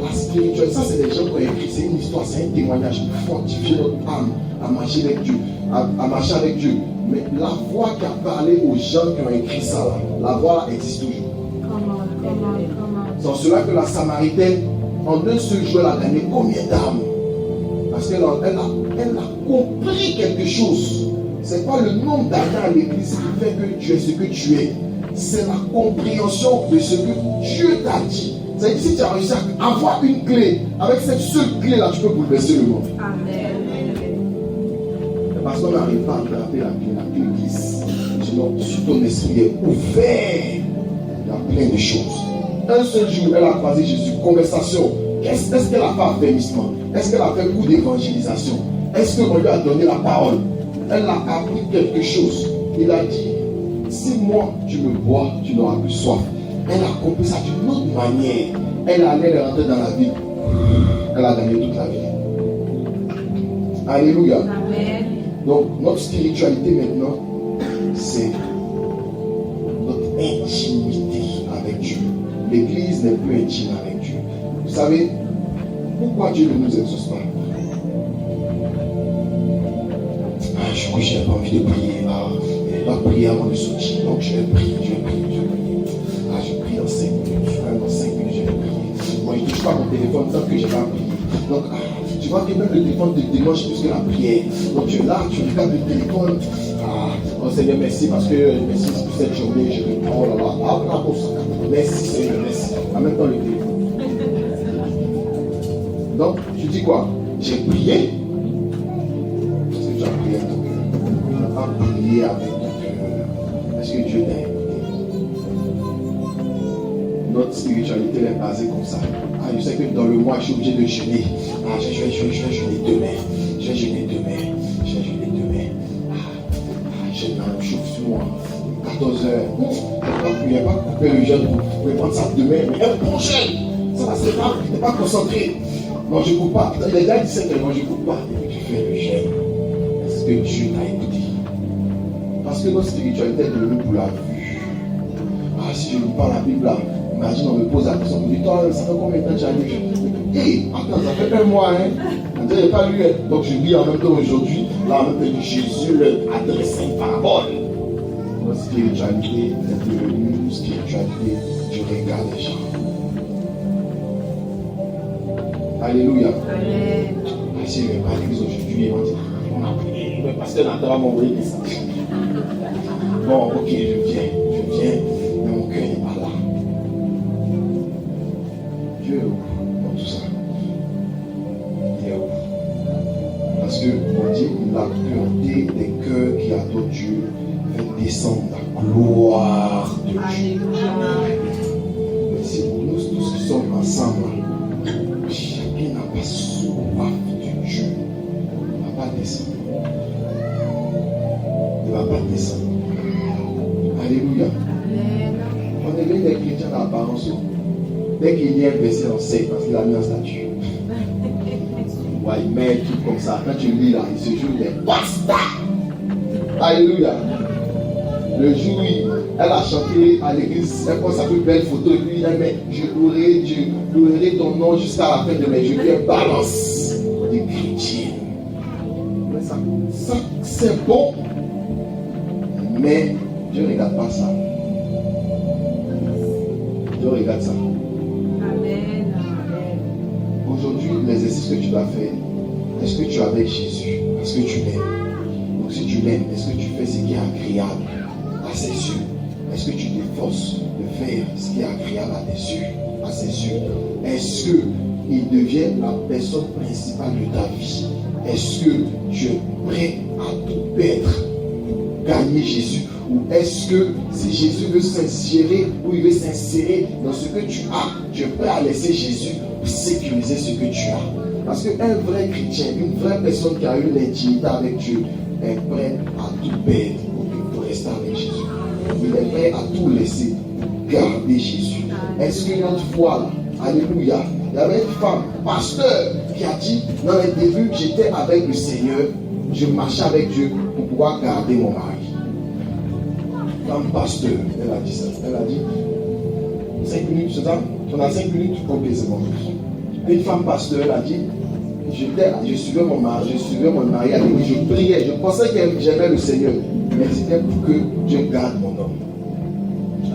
la spiritualité, ça c'est des gens qui ont écrit, c'est une histoire, c'est un témoignage pour fortifier notre âme à marcher avec Dieu, à marcher avec Dieu. Mais la voix qui a parlé aux gens qui ont écrit ça, là, la voix existe toujours. Comment? C'est en cela que la Samaritaine, en un seul jour, elle a gagné combien d'âmes? Parce qu'elle a compris quelque chose. Ce n'est pas le nombre d'années à l'église qui fait que tu es ce que tu es. C'est la compréhension de ce que Dieu t'a dit. C'est-à-dire que si tu as réussi à avoir une clé, avec cette seule clé-là, tu peux bouleverser le monde. Amen. Parce qu'on n'arrive pas à attraper la clé glisse. Sinon, si ton esprit est ouvert, il y a plein de choses. Un seul jour, elle a croisé Jésus. Conversation. Est-ce qu'elle a fait affermissement? Est-ce qu'elle a fait coup d'évangélisation? Est-ce qu'on lui a donné la parole? Elle a appris quelque chose. Il a dit, si moi tu me bois, tu n'auras plus soif. Elle a compris ça d'une autre manière. Elle allait rentrer dans la vie. Elle a gagné toute la vie. Alléluia. Amen. Donc notre spiritualité maintenant, c'est notre intimité avec Dieu. L'église n'est plus intime avec Dieu. Vous savez, pourquoi Dieu ne nous exauce pas? Je n'ai pas envie de prier. Je dois prier avant de sortir. Donc je vais prier. Je prie dans 5 minutes. Dans 5 minutes, je vais prier. Moi, je ne touche pas mon téléphone tant que je vais prier. Donc, tu vois que même le téléphone te démange plus que la prière. Donc tu es là, tu regardes le téléphone. Oh Seigneur, merci parce que merci pour cette journée. Je vais prendre là. Merci Seigneur, merci. En même temps, le téléphone. Donc, tu dis quoi? J'ai prié. Parce que tu as prié avec ton cœur. Tu n'as pas prié avec ton cœur. Est-ce que Dieu t'a écouté? Notre spiritualité est basée comme ça. Je sais que dans le mois, je suis obligé de jeûner. Je vais jeûner demain. Je vais jeûner demain. Je chauffe sur moi. 14 heures. Il n'y a pas coupé le jeûne. Vous pouvez prendre ça demain. Mais un bon jeûne. Ça va, tu n'es pas concentré. Non, je ne coupe pas. Les gars disent que moi je ne coupe pas. Et puis tu fais le jeûne. Est-ce que Dieu t'a écouté? Parce que notre spiritualité est devenue pour la vue. Si je ne lis pas la Bible là, imagine on me pose la question. On me dit, toi, ça fait combien de temps que tu as lu? Attends, ça fait 1 mois, hein. Je n'ai pas lu. Donc je lis en même temps aujourd'hui. Là, en même temps, Jésus leur adresse une parabole. Notre spiritualité est devenue une spiritualité. Je regarde les gens. Alléluia. Amen. Si je vais pas à l'église aujourd'hui, ils vont dire, on a prié. Le pasteur Nathan va m'envoyer des messages. Bon, ok, je viens, mais mon cœur n'est pas là. Dieu est où dans tout ça? Il est où? Parce qu'on dit la pureté des cœurs qui adorent Dieu fait descendre la gloire de Dieu. Mais si nous tous qui sommes ensemble, chacun n'a pas soif de Dieu, il ne va pas descendre. Il ne va pas descendre. Alléluia. On est bien des chrétiens d'apparence. Dès qu'il y a un verset, on sait parce qu'il a mis en statut. Ouais, il met un truc comme ça. Quand tu lis là, il se joue des basta. Alléluia. Le jour où elle a chanté à l'église, elle prend sa plus belle photo et puis elle met je louerai Dieu, louerai ton nom jusqu'à la fin de mes jours. Elle balance des chrétiens. Mais ça c'est bon. Mais Dieu ne regarde pas ça. regarde ça. Amen. Aujourd'hui, l'exercice que tu vas faire, est-ce que tu es avec Jésus? Parce que tu l'aimes. Donc si tu l'aimes, est-ce que tu fais ce qui est agréable à ses yeux? Est-ce que tu t'efforces de faire ce qui est agréable à tes yeux, à ses yeux? Est-ce qu'il devient la personne principale de ta vie? Est-ce que tu es prêt à tout perdre pour gagner Jésus? Ou est-ce que si Jésus veut s'insérer ou il veut s'insérer dans ce que tu as, tu es prêt à laisser Jésus pour sécuriser ce que tu as? Parce qu'un vrai chrétien, une vraie personne qui a eu l'intimité avec Dieu est prêt à tout perdre pour rester avec Jésus. Il est prêt à tout laisser pour garder Jésus. Est-ce qu'une autre fois, là, alléluia, il y avait une femme, pasteur, qui a dit, dans les débuts, j'étais avec le Seigneur, je marchais avec Dieu pour pouvoir garder mon mari. Femme pasteur, elle a dit ça. Elle a dit, 5 minutes, c'est ça? On a 5 minutes, ok, c'est bon. Une femme pasteur, elle a dit, je suivais mon mari à l'église, je priais, je pensais que j'aimais le Seigneur, mais c'était pour que Dieu garde mon homme.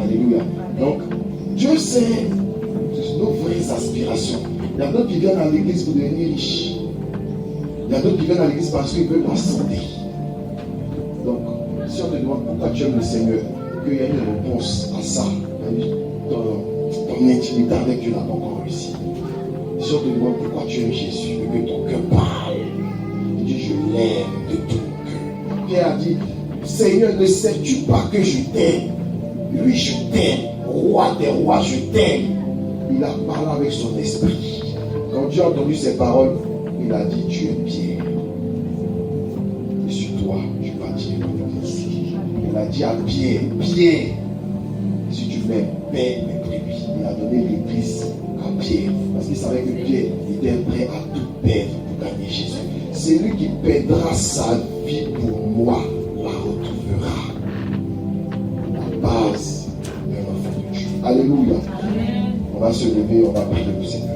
Alléluia. Donc, Dieu sait nos vraies aspirations. Il y a d'autres qui viennent à l'église pour devenir riches. Il y a d'autres qui viennent à l'église parce qu'ils veulent la santé. Donc, si on te demande pourquoi tu aimes le Seigneur, qu'il y ait une réponse à ça, ton intimité avec Dieu n'a pas encore réussi. Si on te demande pourquoi tu aimes Jésus, que ton cœur parle, il dit je l'aime de tout mon cœur. Pierre a dit, Seigneur, ne sais-tu pas que je t'aime? Oui, je t'aime. Roi des rois, je t'aime. Il a parlé avec son esprit. Quand Dieu a entendu ces paroles, il a dit, tu es Pierre. Et sur toi, je bâtirai mon église. Il a dit à Pierre, Pierre, si tu m'aimes, paie mes brebis. Il a donné l'église à Pierre. Parce qu'il savait que Pierre était prêt à tout perdre pour gagner Jésus. C'est lui qui perdra sa vie pour moi, la retrouvera. La base d'un enfant de Dieu. Alléluia. On va se lever, on va prier le Seigneur.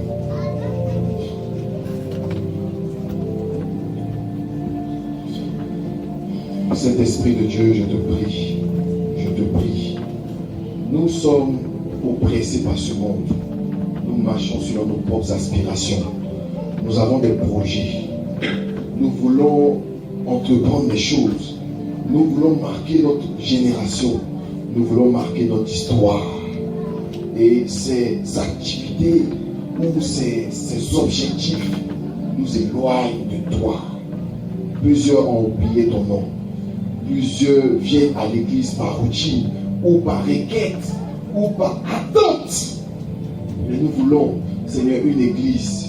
Saint-Esprit de Dieu, je te prie. Je te prie. Nous sommes oppressés par ce monde. Nous marchons sur nos propres aspirations. Nous avons des projets. Nous voulons entreprendre des choses. Nous voulons marquer notre génération. Nous voulons marquer notre histoire. Et ces activités ou ces objectifs nous éloignent de toi. Plusieurs ont oublié ton nom. Plusieurs viennent à l'église par routine ou par requête ou par attente. Mais nous voulons, Seigneur, une église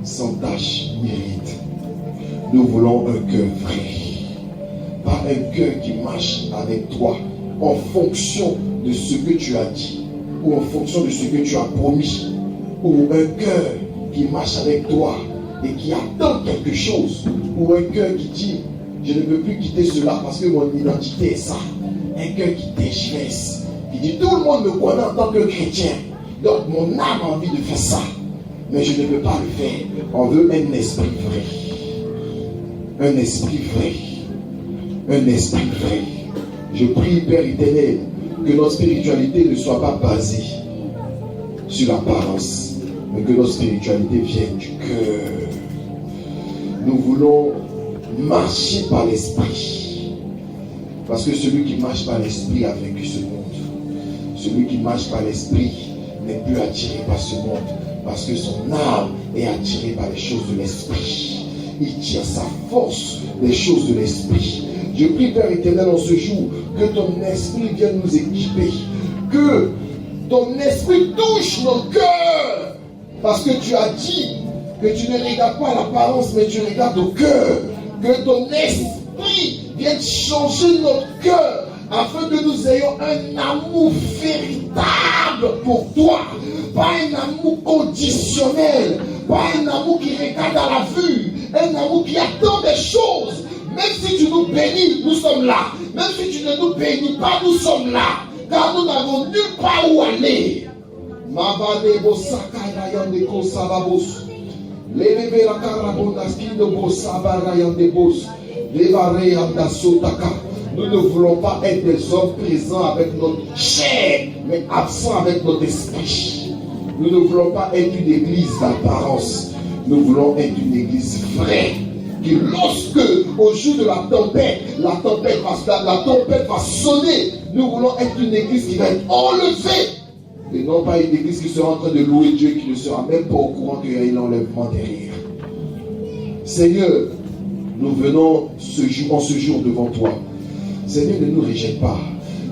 sans tache ni ride. Nous voulons un cœur vrai. Pas un cœur qui marche avec toi en fonction de ce que tu as dit ou en fonction de ce que tu as promis. Ou un cœur qui marche avec toi et qui attend quelque chose. Ou un cœur qui dit, je ne peux plus quitter cela parce que mon identité est ça. Un cœur qui déchiresse, qui dit, tout le monde me connaît en tant que chrétien. Donc mon âme a envie de faire ça. Mais je ne peux pas le faire. On veut un esprit vrai. Un esprit vrai. Un esprit vrai. Je prie, Père éternel, que notre spiritualité ne soit pas basée sur l'apparence, mais que notre spiritualité vienne du cœur. Nous voulons marcher par l'esprit. Parce que celui qui marche par l'esprit a vaincu ce monde. Celui qui marche par l'esprit n'est plus attiré par ce monde. Parce que son âme est attirée par les choses de l'esprit. Il tire sa force des choses de l'esprit. Je prie, Père éternel, en ce jour, que ton esprit vienne nous équiper. Que ton esprit touche nos cœurs. Parce que tu as dit que tu ne regardes pas l'apparence, mais tu regardes au cœur. Que ton esprit vienne changer notre cœur afin que nous ayons un amour véritable pour toi. Pas un amour conditionnel, pas un amour qui regarde à la vue, un amour qui attend des choses. Même si tu nous bénis, nous sommes là. Même si tu ne nous bénis pas, nous sommes là. Car nous n'avons nulle part où aller. Nous ne voulons pas être des hommes présents avec notre chair, mais absents avec notre esprit. Nous ne voulons pas être une église d'apparence. Nous voulons être une église vraie. Qui lorsque, au jour de la tempête va sonner, nous voulons être une église qui va être enlevée. Et non pas une église qui sera en train de louer Dieu, qui ne sera même pas au courant qu'il y a un enlèvement derrière. Seigneur, nous venons en ce jour devant toi. Seigneur, ne nous rejette pas.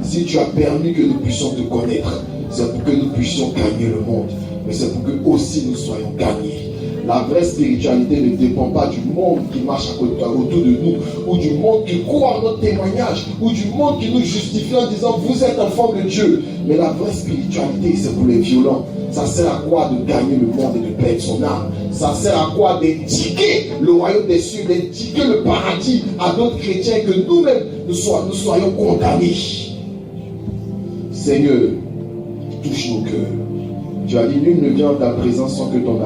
Si tu as permis que nous puissions te connaître, c'est pour que nous puissions gagner le monde. Mais c'est pour que aussi nous soyons gagnés. La vraie spiritualité ne dépend pas du monde qui marche autour de nous, ou du monde qui croit à notre témoignage, ou du monde qui nous justifie en disant vous êtes enfants de Dieu. Mais la vraie spiritualité, c'est pour les violents. Ça sert à quoi de gagner le monde et de perdre son âme? Ça sert à quoi d'indiquer le royaume des cieux, d'indiquer le paradis à d'autres chrétiens que nous-mêmes nous soyons condamnés? Seigneur, touche nos cœurs. Tu as dit, nul ne vient dans ta présence sans que ton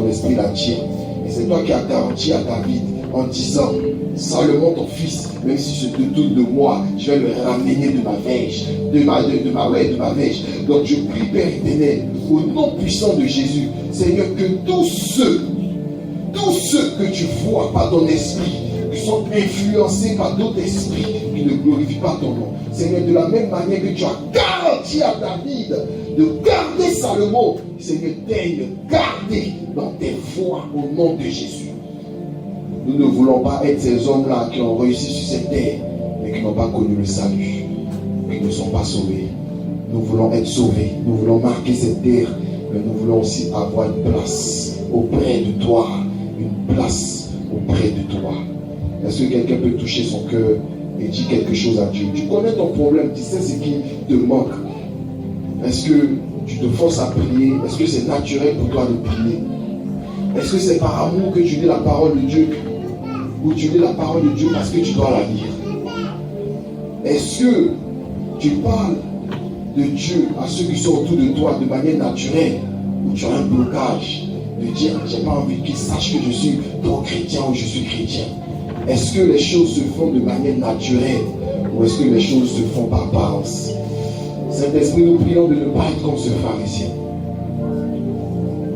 esprit l'attire. Et c'est toi qui as garanti à David en disant, Salomon ton fils, même si je te doute de moi, je vais le ramener de ma verge, de ma verge. Donc je prie, Père éternel, au nom puissant de Jésus, Seigneur, que tous ceux que tu vois par ton esprit, qui sont influencés par d'autres esprits qui ne glorifient pas ton nom, Seigneur, de la même manière que tu as garanti à David de garder Salomon, Seigneur, daigne garder dans tes voies au nom de Jésus. Nous ne voulons pas être ces hommes-là qui ont réussi sur cette terre, mais qui n'ont pas connu le salut, qui ne sont pas sauvés. Nous voulons être sauvés, nous voulons marquer cette terre, mais nous voulons aussi avoir une place auprès de toi, une place auprès de toi. Est-ce que quelqu'un peut toucher son cœur et dire quelque chose à Dieu? Tu connais ton problème, tu sais ce qui te manque. Est-ce que tu te forces à prier? Est-ce que c'est naturel pour toi de prier? Est-ce que c'est par amour que tu lis la parole de Dieu? Ou tu lis la parole de Dieu parce que tu dois la lire? Est-ce que tu parles de Dieu à ceux qui sont autour de toi de manière naturelle? Ou tu as un blocage de dire, j'ai pas envie qu'ils sachent que je suis trop chrétien ou je suis chrétien? Est-ce que les choses se font de manière naturelle ou est-ce que les choses se font par apparence? Saint-Esprit, nous prions de ne pas être comme ce pharisien.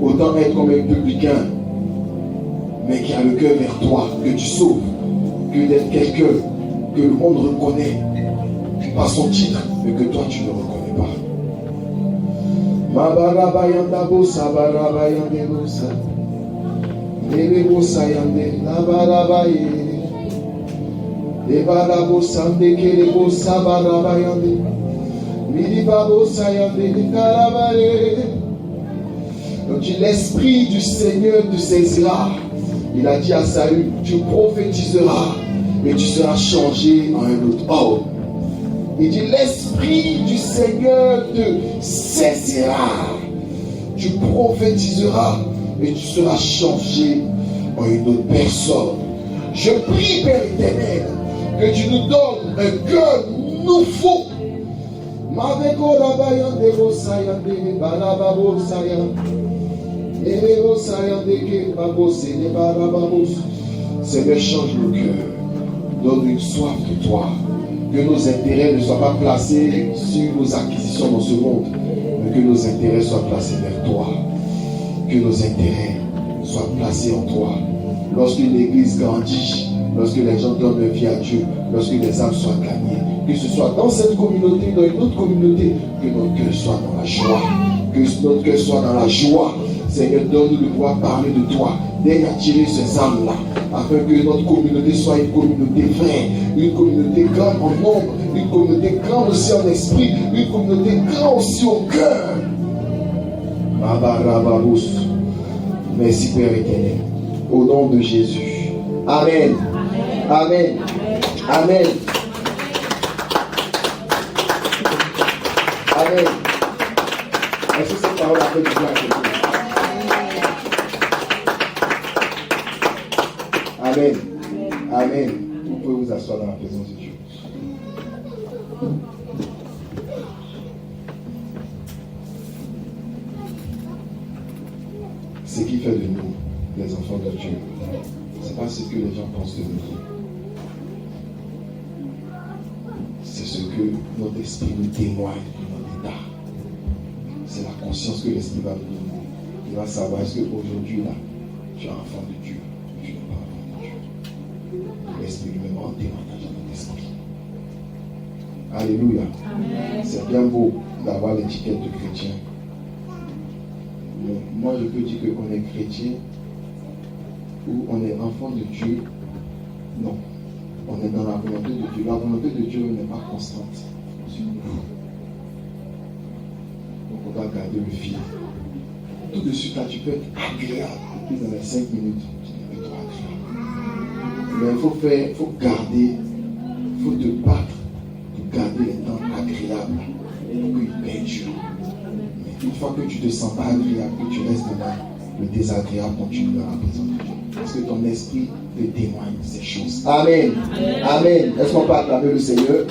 Autant être comme un publicain, mais qui a le cœur vers toi, que tu sauves, que d'être quelqu'un que le monde reconnaît par son titre, mais que toi tu ne reconnais pas. Donc l'esprit du Seigneur te saisira. Il a dit à Saül, tu prophétiseras et tu seras changé en un autre homme. Il dit l'esprit du Seigneur te saisira. Tu prophétiseras et tu seras changé en une autre personne. Je prie, Père éternel, que tu nous donnes un cœur nouveau. Seigneur, change nos cœurs. Donne une soif de toi. Que nos intérêts ne soient pas placés sur nos acquisitions dans ce monde, mais que nos intérêts soient placés vers toi. Que nos intérêts soient placés en toi. Lorsqu'une église grandit, lorsque les gens donnent leur vie à Dieu, lorsque les âmes soient gagnées, que ce soit dans cette communauté, dans une autre communauté, que notre cœur soit dans la joie. Que notre cœur soit dans la joie. Seigneur, donne-nous de pouvoir parler de toi, d'aider attirer ces âmes-là, afin que notre communauté soit une communauté vraie, une communauté grande en nombre, une communauté grande aussi en esprit, une communauté grande aussi au cœur. Merci Père éternel. Au nom de Jésus. Amen. Amen. Amen. Amen. Est-ce que cette parole a fait du bien à quelqu'un? Amen. Amen. Vous pouvez vous asseoir dans la présence de Dieu. Ce qui fait de nous les enfants de Dieu, ce n'est pas ce que les gens pensent de nous. que notre esprit nous témoigne de notre état. C'est la conscience que l'esprit va nous donner. Il va savoir est-ce qu'aujourd'hui, là, tu es enfant de Dieu ou tu n'es pas enfant de Dieu. L'esprit lui-même en témoignage dans notre esprit. Alléluia. Amen. C'est bien beau d'avoir l'étiquette de chrétien. Mais moi, je peux dire qu'on est chrétien ou on est enfant de Dieu. Non. On est dans la volonté de Dieu. La volonté de Dieu n'est pas constante sur nous. Donc on doit garder le fil. Tout de suite, là, tu peux être agréable. Et puis dans les 5 minutes, tu n'es pas trop agréable. Mais il faut garder, il faut te battre pour garder les temps agréables pour qu'ils perdurent. Mais une fois que tu ne te sens pas agréable, que tu restes dedans, le désagréable continue dans la présence de Dieu. Parce que ton esprit te témoigne ces choses. Amen. Amen. Est-ce qu'on peut acclamer le Seigneur?